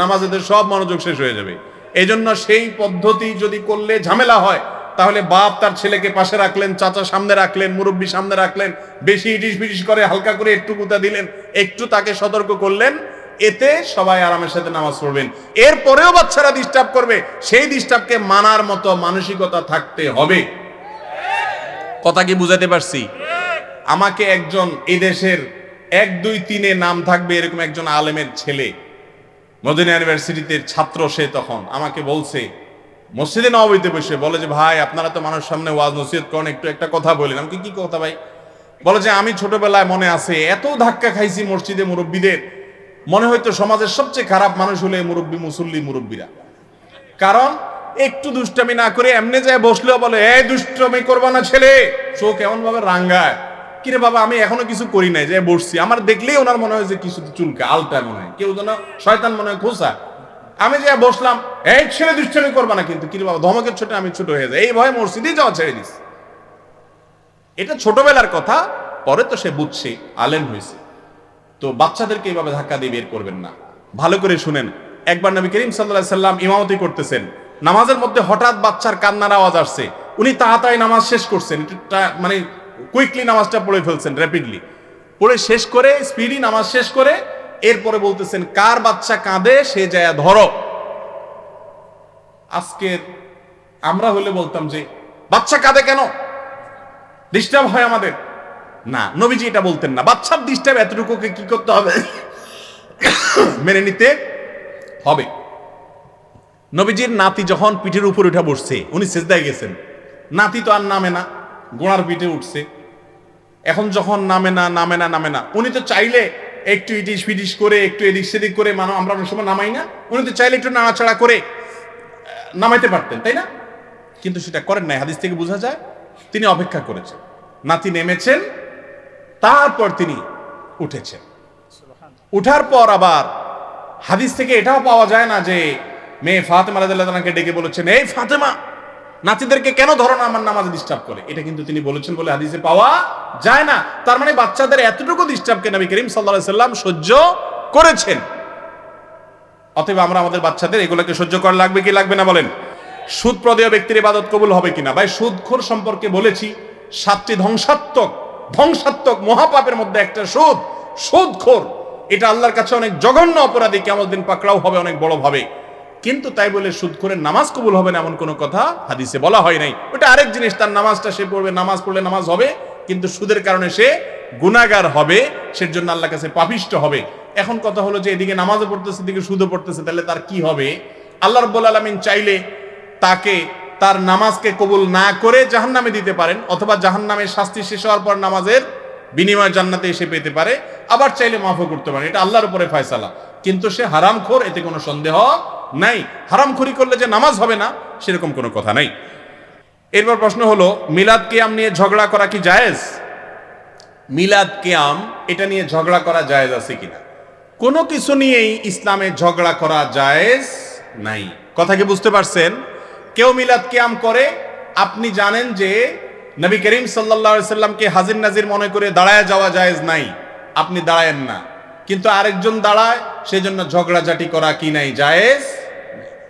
S1: নামাজেদের সব মনোযোগ শেষ হয়ে যাবে। এই জন্য সেই পদ্ধতি যদি করলে ঝামেলা হয়, তাহলে বাপ তার ছেলেকে পাশে রাখলেন, চাচা সামনে রাখলেন, মুরব্বী সামনে রাখলেন, বেশি ইটিস পিটিস করে হালকা করে একটু গুতা দিলেন, একটু তাকে সতর্ক করলেন, এতে সবাই আরামের সাথে নামাজ পড়বেন। এরপরেও বাচ্চারা ডিস্টার্ব করবে, সেই ডিস্টার্বকে মানার মতো মানসিকতা থাকতে হবে। কথা কি বুঝাতে পারছি? আমাকে একজন এই দেশের 1, 2, 3 নাম থাকবে এরকম একজন আলেমের ছেলে, মদিনা ইউনিভার্সিটিতে ছাত্র, সে তখন আমাকে বলছে মসজিদে নববীতে বসে, বলে যে ভাই আপনারা তো মানুষ সামনে ওয়াজ নসিহত করেন, একটু একটা কথা বলেন। আমি কি কথা ভাই? বলে যে আমি ছোটবেলায় মনে আছে এত ধাক্কা খাইছি মসজিদে মুরব্বীদের, মনে হয়তো সমাজের সবচেয়ে খারাপ মানুষ হলে মুরব্বী, মুসল্লি মুরব্বীরা। কারণ একটু দুষ্টামি না করে এমনি যায় বসলেও বলে এই দুষ্টামি করবা না ছেলে, চোখ এমন ভাবে রাঙ্গায়, কিরে বাবা আমি এখনো কিছু করি নাই, যে বসছি, আমার দেখলেই ওনার মনে হয় যে কিছু চুলকা আলতায় মনে হয়, কেউ যেন শয়তান মনে হয় খোঁসা। আমি যে বসলাম, এই ছেলে দুষ্টামি করবা না কিন্তু, কিরে বাবা ধমকের ছোট আমি ছোট হয়ে যায়, এই ভয়ে মসজিদে যাওয়া ছেড়ে দিস। এটা ছোটবেলার কথা, পরে তো সে বুঝছে, আলেম হয়েছে। তো বাচ্চাদেরকে এইভাবে ধাক্কা দিয়ে বের করবেন না। ভালো করে শুনেন, একবার নবী করিম সাল্লাল্লাহু আলাইহি সাল্লাম ইমামতি করতেছেন, নামাজের মধ্যে হঠাৎ বাচ্চার কান্নার আওয়াজ আসছে, উনি তাড়াতাড়ি নামাজ শেষ করছেন, মানে কুইকলি নামাজটা পড়ে ফেলছেন, র্যাপিডলি পড়ে শেষ করে, স্পিডি নামাজ শেষ করে এরপরে বলতেছেন কার বাচ্চা কাঁদে সে যায় ধরো। আজকের আমরা হলে বলতাম যে বাচ্চা কাঁদে কেন, ডিস্টার্ব হয় আমাদের। না, নবীজি এটা বলতেন না। বাচ্চার ডিস্টার্ব এতটুকুকে কি করতে হবে, মেনে নিতে হবে। নবীজির নাতি যখন পিঠের উপর উঠে বসছে, উনি সেজদায় গেছেন, নাতি তো আর নামে না, গোড়ার পিঠে উঠছে। এখন যখন নামে না, উনি তো চাইলে একটু ইটিস পিটিস করে, একটু এদিক সেদিক করে, আমরা অনেক সময় নামাই না, উনি তো চাইলে একটু নাড়াচাড়া করে নামাইতে পারতেন, তাই না? কিন্তু সেটা করেন নাই। হাদিস থেকে বোঝা যায় তিনি অপেক্ষা করেছেন, নাতি নেমেছেন, তারপর তিনি উঠেছেন। উঠার পর আবার হাদিস থেকে এটাও পাওয়া যায় না যে মেয়ে ফাতেমা রাদিয়াল্লাহু আনহাকে ডেকে বলেছেন, এই ফাতেমা নাতিদেরকে কেন ধরো না, আমার নামাজে ডিস্টার্ব করে। এটা কিন্তু তিনি বলেছেন বলে হাদিসে পাওয়া যায় না। তার মানে বাচ্চাদের এতটুকু ডিস্টার্বকে নবী করিম সাল্লাল্লাহু আলাইহি সাল্লাম সহ্য করেছেন। অতএব আমরা আমাদের বাচ্চাদের এগুলোকে সহ্য করা লাগবে কি লাগবে না বলেন? সুদ প্রদেয় ব্যক্তির ইবাদত কবুল হবে কিনা? ভাই সুদখোর সম্পর্কে বলেছি 7টি ধ্বংসাত্মক মহাপাপের মধ্যে একটা সুদখোর। এটা আল্লাহর কাছে অনেক জঘন্য অপরাধী, কিয়ামত দিন পাকড়াও হবে অনেক বড় ভাবে। কিন্তু তাই বলে সুদখোরের নামাজ কবুল হবে না এমন কোনো কথা হাদিসে বলা হয় নাই। ওটা আরেক জিনিস, তার নামাজটা সে পড়বে, নামাজ পড়লে নামাজ হবে, কিন্তু সুদের কারণে সে গুনাহগার হবে, সেজন্য আল্লাহর কাছে পাপিষ্ট হবে। এখন কথা হলো যে এদিকে নামাজও পড়তেছে, এদিকে সুদও পড়তেছে, তাহলে তার কি হবে? আল্লাহ রাব্বুল আলামিন চাইলে তাকে তার নামাজকে কবুল না করে জাহান্নামে দিতে পারেন, অথবা জাহান্নামের শাস্তি শেষ হওয়ার পর নামাজের বিনিময়ে জান্নাতে এসে পেতে পারে, আবার চাইলে মাফও করতে পারে। এটা আল্লাহর উপরে ফয়সালা। কিন্তু সে হারামখোর, এতে কোনো সন্দেহ নাই। হারামখোরি করলে যে নামাজ হবে না সেরকম কোনো কথা নাই। এরপর প্রশ্ন হলো, মিলাদ কিয়াম নিয়ে ঝগড়া করা কি জায়েজ? মিলাদ কিয়াম এটা নিয়ে ঝগড়া করা জায়েজ আছে কিনা? কোনো কিছু নিয়েই ইসলামে ঝগড়া করা জায়েজ নাই। কথা কি বুঝতে পারছেন? কেউ মিলাদ কিয়াম করে, আপনি জানেন যে নবী করিম সাল্লাল্লাহু আলাইহি সাল্লামকে হাজির নাজির মনে করে দাঁড়ায় যাওয়া জায়েজ নাই, আপনি দাঁড়ায়েন না, কিন্তু আরেকজন দাঁড়ায়, সেজন্য ঝগড়াঝাটি করা কি নাই? জায়েজ।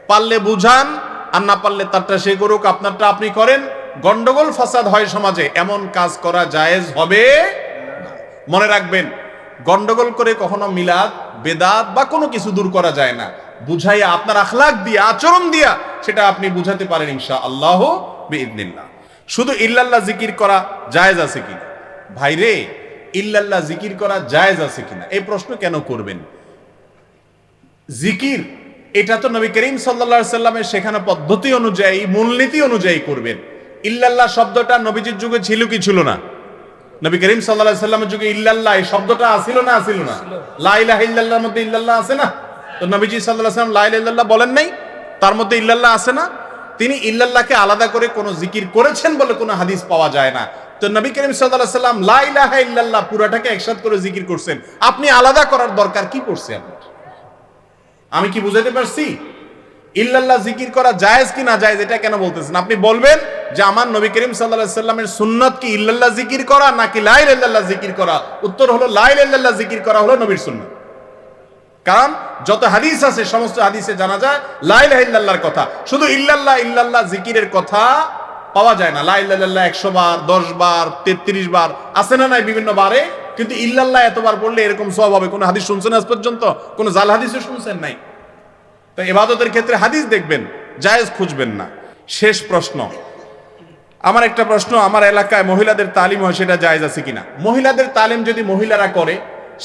S1: পারলে বুঝান, আর না পারলে তারটা সে করুক, আপনারটা আপনি করেন। গন্ডগোল ফাসাদ হয় সমাজে, এমন কাজ করা জায়েজ হবে না। মনে রাখবেন, গন্ডগোল করে কখনো মিলাদ, বেদাত বা কোনো কিছু দূর করা যায় না। বুঝাইয়া, আপনার আখলাক দিয়া, আচরণ দিয়া সেটা আপনি বুঝাতে পারেন ইনশাআল্লাহ বিইذনিল্লাহ। শুধু ইল্লাল্লাহ জিকির করা জায়েজ আছে কিনা? ভাইরে, ইল্লাল্লাহ জিকির করা জায়েজ আছে কিনা এই প্রশ্ন কেন করবেন? জিকির এটা তো নবী করিম সাল্লাল্লাহু আলাইহি সাল্লামের শেখানো পদ্ধতি অনুযায়ী, মূলনীতি অনুযায়ী করবেন। ইল্লাল্লাহ শব্দটা নবীজির যুগে ছিল কি ছিল না? নবী করিম সাল্লাল্লাহু আলাইহি সাল্লামের যুগে ইল্লাল্লাহ এই শব্দটা ছিল না? ছিল না? লা ইলাহা ইল্লাল্লাহর মধ্যে ইল্লাল্লাহ আছে না? তো নবীজি সাল্লাল্লাহু আলাইহি সাল্লাম লা ইলাহা ইল্লাল্লাহ বলেন নাই? তার মধ্যে ইল্লাল্লাহ আছে না? তিনি ইল্লাল্লাহকে আলাদা করে কোনো জিকির করেছেন বলে কোনো হাদিস পাওয়া যায় না। তো নবী করিম সাল্লাল্লাহু আলাইহি সাল্লাম লা ইলাহা ইল্লাল্লাহ পুরাটাকে একসাথে করে জিকির করছেন, আপনি আলাদা করার দরকার কি পড়ছে আপনার? আমি কি বুঝাতে পারছি? ইল্লাল্লাহ জিকির করা জায়েজ কি না জায়েজ এটা কেন বলতেছেন? আপনি বলবেন যে আমার নবী করিম সাল্লাল্লাহু আলাইহি সাল্লামের সুন্নাত কি ইল্লাল্লাহ জিকির করা নাকি লা ইলাহা ইল্লাল্লাহ জিকির করা? উত্তর হলো লা ইলাহা ইল্লাল্লাহ জিকির করা হলো নবীর সুন্নাত। কারণ যত হাদিস আছে সমস্ত হাদিসে জানা যায় লা ইলাহা ইল্লাল্লাহর কথা, শুধু ইল্লাল্লাহ ইল্লাল্লাহ জিকিরের কথা পাওয়া যায় না। লা ইলাহা ইল্লাল্লাহ 100 বার, 10 বার, 33 বার আছে না নাই বিভিন্ন বারে, কিন্তু ইল্লাল্লাহ এতবার পড়লে এরকম সওয়াব হবে কোন হাদিস শুনছেন আজ পর্যন্ত? কোন জাল হাদিসও শুনছেন নাই। তো ইবাদতের ক্ষেত্রে হাদিস দেখবেন, জায়েজ খুঁজবেন না। শেষ প্রশ্ন, আমার একটা প্রশ্ন, আমার এলাকায় মহিলাদের তালিম হয়, সেটা জায়েজ আছে কিনা? মহিলাদের তালিম যদি মহিলারা করে,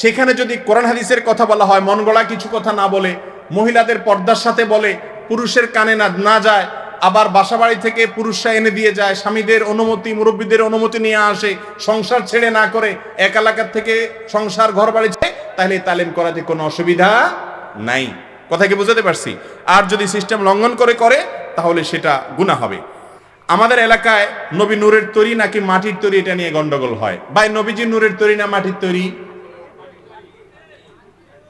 S1: সেখানে যদি কোরআন হাদিসের কথা বলা হয়, মন গড়া কিছু কথা না বলে, মহিলাদের পর্দার সাথে বলে, পুরুষের কানে না যায়, আবার বাসা বাড়ি থেকে পুরুষরা এনে দিয়ে যায়, স্বামীদের অনুমতি, মুরব্বীদের অনুমতি নিয়ে আসে, সংসার ছেড়ে না করে এক এলাকার থেকে সংসার ঘর বাড়ি ছেড়ে, তাহলে তালিম করাতে কোনো অসুবিধা নাই। কথা কি বুঝাতে পারছি? আর যদি সিস্টেম লঙ্ঘন করে তাহলে সেটা গুনাহ হবে। আমাদের এলাকায় নবী নূরের তৈরি নাকি মাটির তৈরি, এটা নিয়ে গন্ডগোল হয়। ভাই, নবীজি নূরের তৈরি না মাটির তৈরি?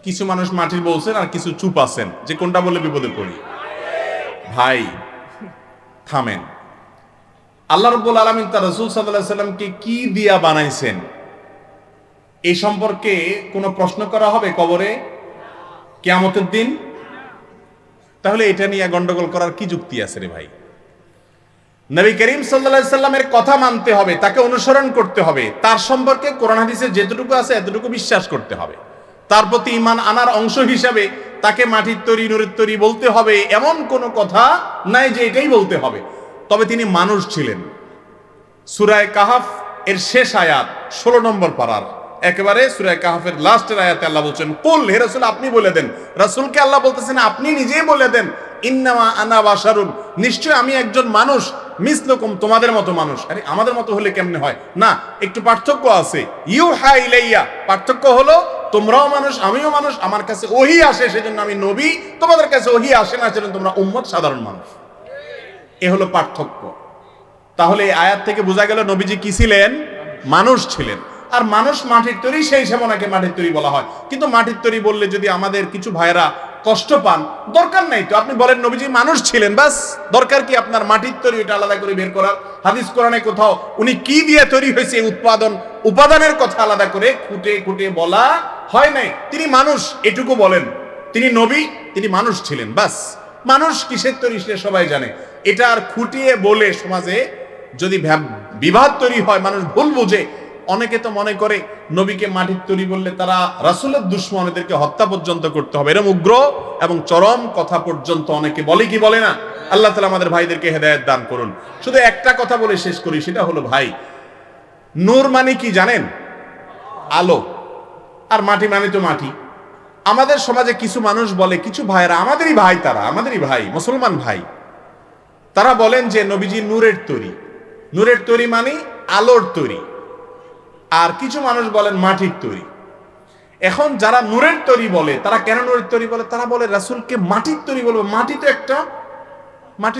S1: কিছু মানুষ মাটির বলছেন, আর কিছু চুপ আছেন যে কোনটা বলে বিপদে পড়ি। ভাই থামেন। আল্লাহ রাব্বুল আলামিন তার রাসূল সাল্লাল্লাহু আলাইহি সাল্লামকে কি দিয়া বানাইছেন এই সম্পর্কে কোনো প্রশ্ন করা হবে কবরে কিয়ামতের দিন? তাহলে এটা নিয়ে গন্ডগোল করার কি যুক্তি আছে রে ভাই? নবী করিম সাল্লাল্লাহু আলাইহি সাল্লামের কথা মানতে হবে, তাকে অনুসরণ করতে হবে, তার সম্পর্কে কোরআন হাদিসে যেটুকু আছে এতটুকু বিশ্বাস করতে হবে, তার প্রতি ঈমান আনার অংশ হিসাবে তাকে মাটির তৈরি নূরের তৈরি বলতে হবে এমন কোনো কথা নাই যে এটাই বলতে হবে। তবে তিনি মানুষ ছিলেন। সূরা কাহফ এর শেষ আয়াত 16 নম্বর পারার একেবারে সূরা কাহফের লাস্টের আয়াতে আল্লাহ বলছেন, কুল, হে রাসূল আপনি বলে দেন। রাসূলকে আল্লাহ বলতেছেন আপনি নিজেই বলে দেন, ইন্নামা আনা বাশারুন, নিশ্চয় আমি একজন মানুষ, মিসলুকুম, তোমাদের মতো মানুষ। আরে আমাদের মতো হলে কেমনে হয়? না, একটু পার্থক্য আছে। ইউহা ইলাইয়া, পার্থক্য হলো তোমরাও মানুষ আমিও মানুষ, আমার কাছে ওহী আসে সেজন্য আমি নবী, তোমাদের কাছে ওহী আসে না সেজন্য তোমরা উম্মত, সাধারণ মানুষ। এ হলো পার্থক্য। তাহলে এই আয়াত থেকে বোঝা গেল নবীজি কি ছিলেন? মানুষ ছিলেন। আর মানুষ মাটির তৈরি, সেই হিসেবে ওনাকে মাটির তৈরি বলা হয়। কিন্তু মাটির তৈরি বললে যদি আমাদের কিছু ভাইরা কষ্ট পান, দরকার নাই তো, আপনি বলেন নবীজি মানুষ ছিলেন, বাস। দরকার কি আপনার মাটির তৈরি এটা আলাদা করে বের করার? হাদিস কোরআনে কোথাও উনি কি দিয়ে তৈরি হয়েছে উপাদানের কথা আলাদা করে খুঁটে খুঁটে বলা হয় নাই। তিনি মানুষ এটুকু বলেন, তিনি নবী, তিনি মানুষ ছিলেন, বাস। মানুষ কিসের তৈরি সে সবাই জানে। এটা আর খুঁটিয়ে বলে সমাজে যদি বিবাদ তৈরি হয়, মানুষ ভুল বুঝে, অনেকে তো মনে করে নবীকে মাটির তৈরি বললে তারা রাসূলের দুশমন, এদেরকে হত্যা পর্যন্ত করতে হবে, এরকম উগ্র এবং চরম কথা পর্যন্ত অনেকে বলে কি বলে না। আল্লাহ তাআলা আমাদের ভাইদেরকে হেদায়েত দান করুন। শুধু একটা কথা বলে শেষ করি, সেটা হলো ভাই, নূর মানে কি জানেন? আলো। আর মাটি মানে তো মাটি। আমাদের সমাজে কিছু মানুষ বলে, কিছু ভাইরা, আমাদেরই ভাই, তারা আমাদেরই ভাই, মুসলমান ভাই, তারা বলেন যে নবীজি নূরের তৈরি। নূরের তৈরি মানে আলোর তৈরি। আর কিছু মানুষ বলেন মাটির তৈরি। এখন যারা নূরের তৈরি বলে, তারা কেন নূরের তৈরি বলে? তারা বলে রাসূলকে মাটির তৈরি বলবো। মাটি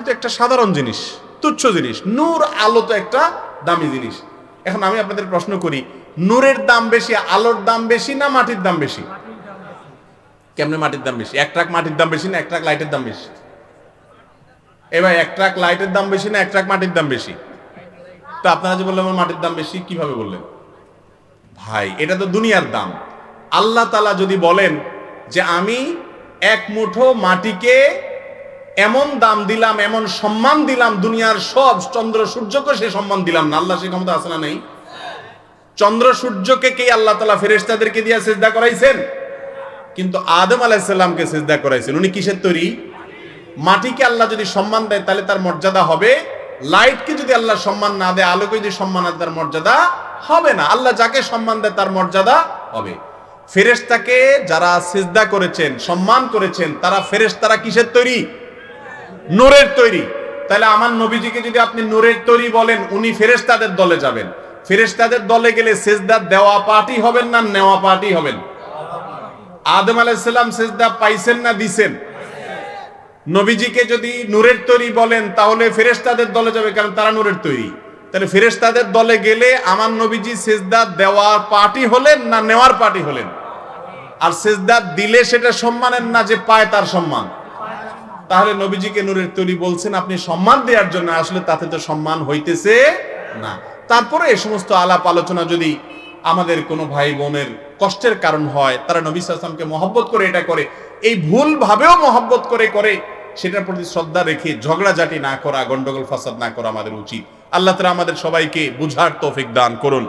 S1: তো একটা সাধারণ জিনিস, তুচ্ছ জিনিস। নূর, আলো তো একটা দামি জিনিস। এখন আমি আপনাদের প্রশ্ন করি, নূরের দাম বেশি, আলোর দাম বেশি না মাটির দাম বেশি? কেমনে মাটির দাম বেশি? এক ট্রাক মাটির দাম বেশি না এক ট্রাক লাইটের দাম বেশি? এবার এক ট্রাক লাইটের দাম বেশি না এক ট্রাক মাটির দাম বেশি? তো আপনারা যে বললেন আমার মাটির দাম বেশি, কিভাবে বললেন? ভাই, এটা তো দুনিয়ার দাম। আল্লাহ তাআলা যদি বলেন যে আমি এক মুঠো মাটিকে এমন দাম দিলাম, এমন সম্মান দিলাম, দুনিয়ার সব চন্দ্র সূর্যকে সে সম্মান দিলাম না, আল্লাহ সে ক্ষমতা আছে না নেই? চন্দ্র সূর্যকে কে আল্লাহ তাআলা ফেরেশতাদেরকে দিয়ে সিজদা করাইছেন? কিন্তু আদম আলাইহিস সালামকে সিজদা করাইছেন। উনি কিসের তৈরি? মাটিকে আল্লাহ যদি সম্মান দেয় তাহলে তার মর্যাদা হবে। লাইটকে যদি আল্লাহ সম্মান না দেয়, আলোকে যদি সম্মান না দেয়, তার মর্যাদা হবে না। আল্লাহ যাকে সম্মান দেয় তার মর্যাদা হবে। ফেরেশতাকে যারা সিজদা করেছেন, সম্মান করেছেন, তারা ফেরেশতারা কিসের তৈরি? নূরের তৈরি। তাহলে আমার নবীজিকে যদি আপনি নূরের তৈরি বলেন, উনি ফেরেশতাদের দলে যাবেন। ফেরেশতাদের দলে গেলে সিজদা দেওয়া পার্টি হবেন না নেওয়া পার্টি হবেন? আদম আলাইহিস সালাম সিজদা পাইছেন না দিছেন? নবীজিকে যদি নূরের তৈরি বলেন তাহলে ফেরেশতাদের দলে যাবে, কারণ তারা নূরের তৈরি। তাহলে ফেরেশতাদের দলে গেলে আমার নবীজি সিজদা দেওয়ার পার্টি হলেন না নেওয়ার পার্টি হলেন? আর সিজদা দিলে সেটা সম্মানের না, যে পায় তার সম্মান। তাহলে নবীজিকে নূরের তৈরি বলছেন আপনি সম্মান দেওয়ার জন্য, আসলে তাতে তো সম্মান হইতেছে না। তারপরে এই সমস্ত আলাপ আলোচনা যদি আমাদের কোনো ভাই বোনের কষ্টের কারণ হয়, তারা নবী সাল্লাল্লাহু আলাইহি ওয়াসাল্লামকে মহব্বত করে এটা করে, এই ভুল ভাবেও মহব্বত করে করে সেটার প্রতি শ্রদ্ধা রেখে ঝগড়াঝাটি না করা, গন্ডগোল ফাসাদ না করা আমাদের উচিত। আল্লাহ তাআলা আমাদের সবাইকে বুঝার তৌফিক দান করুন।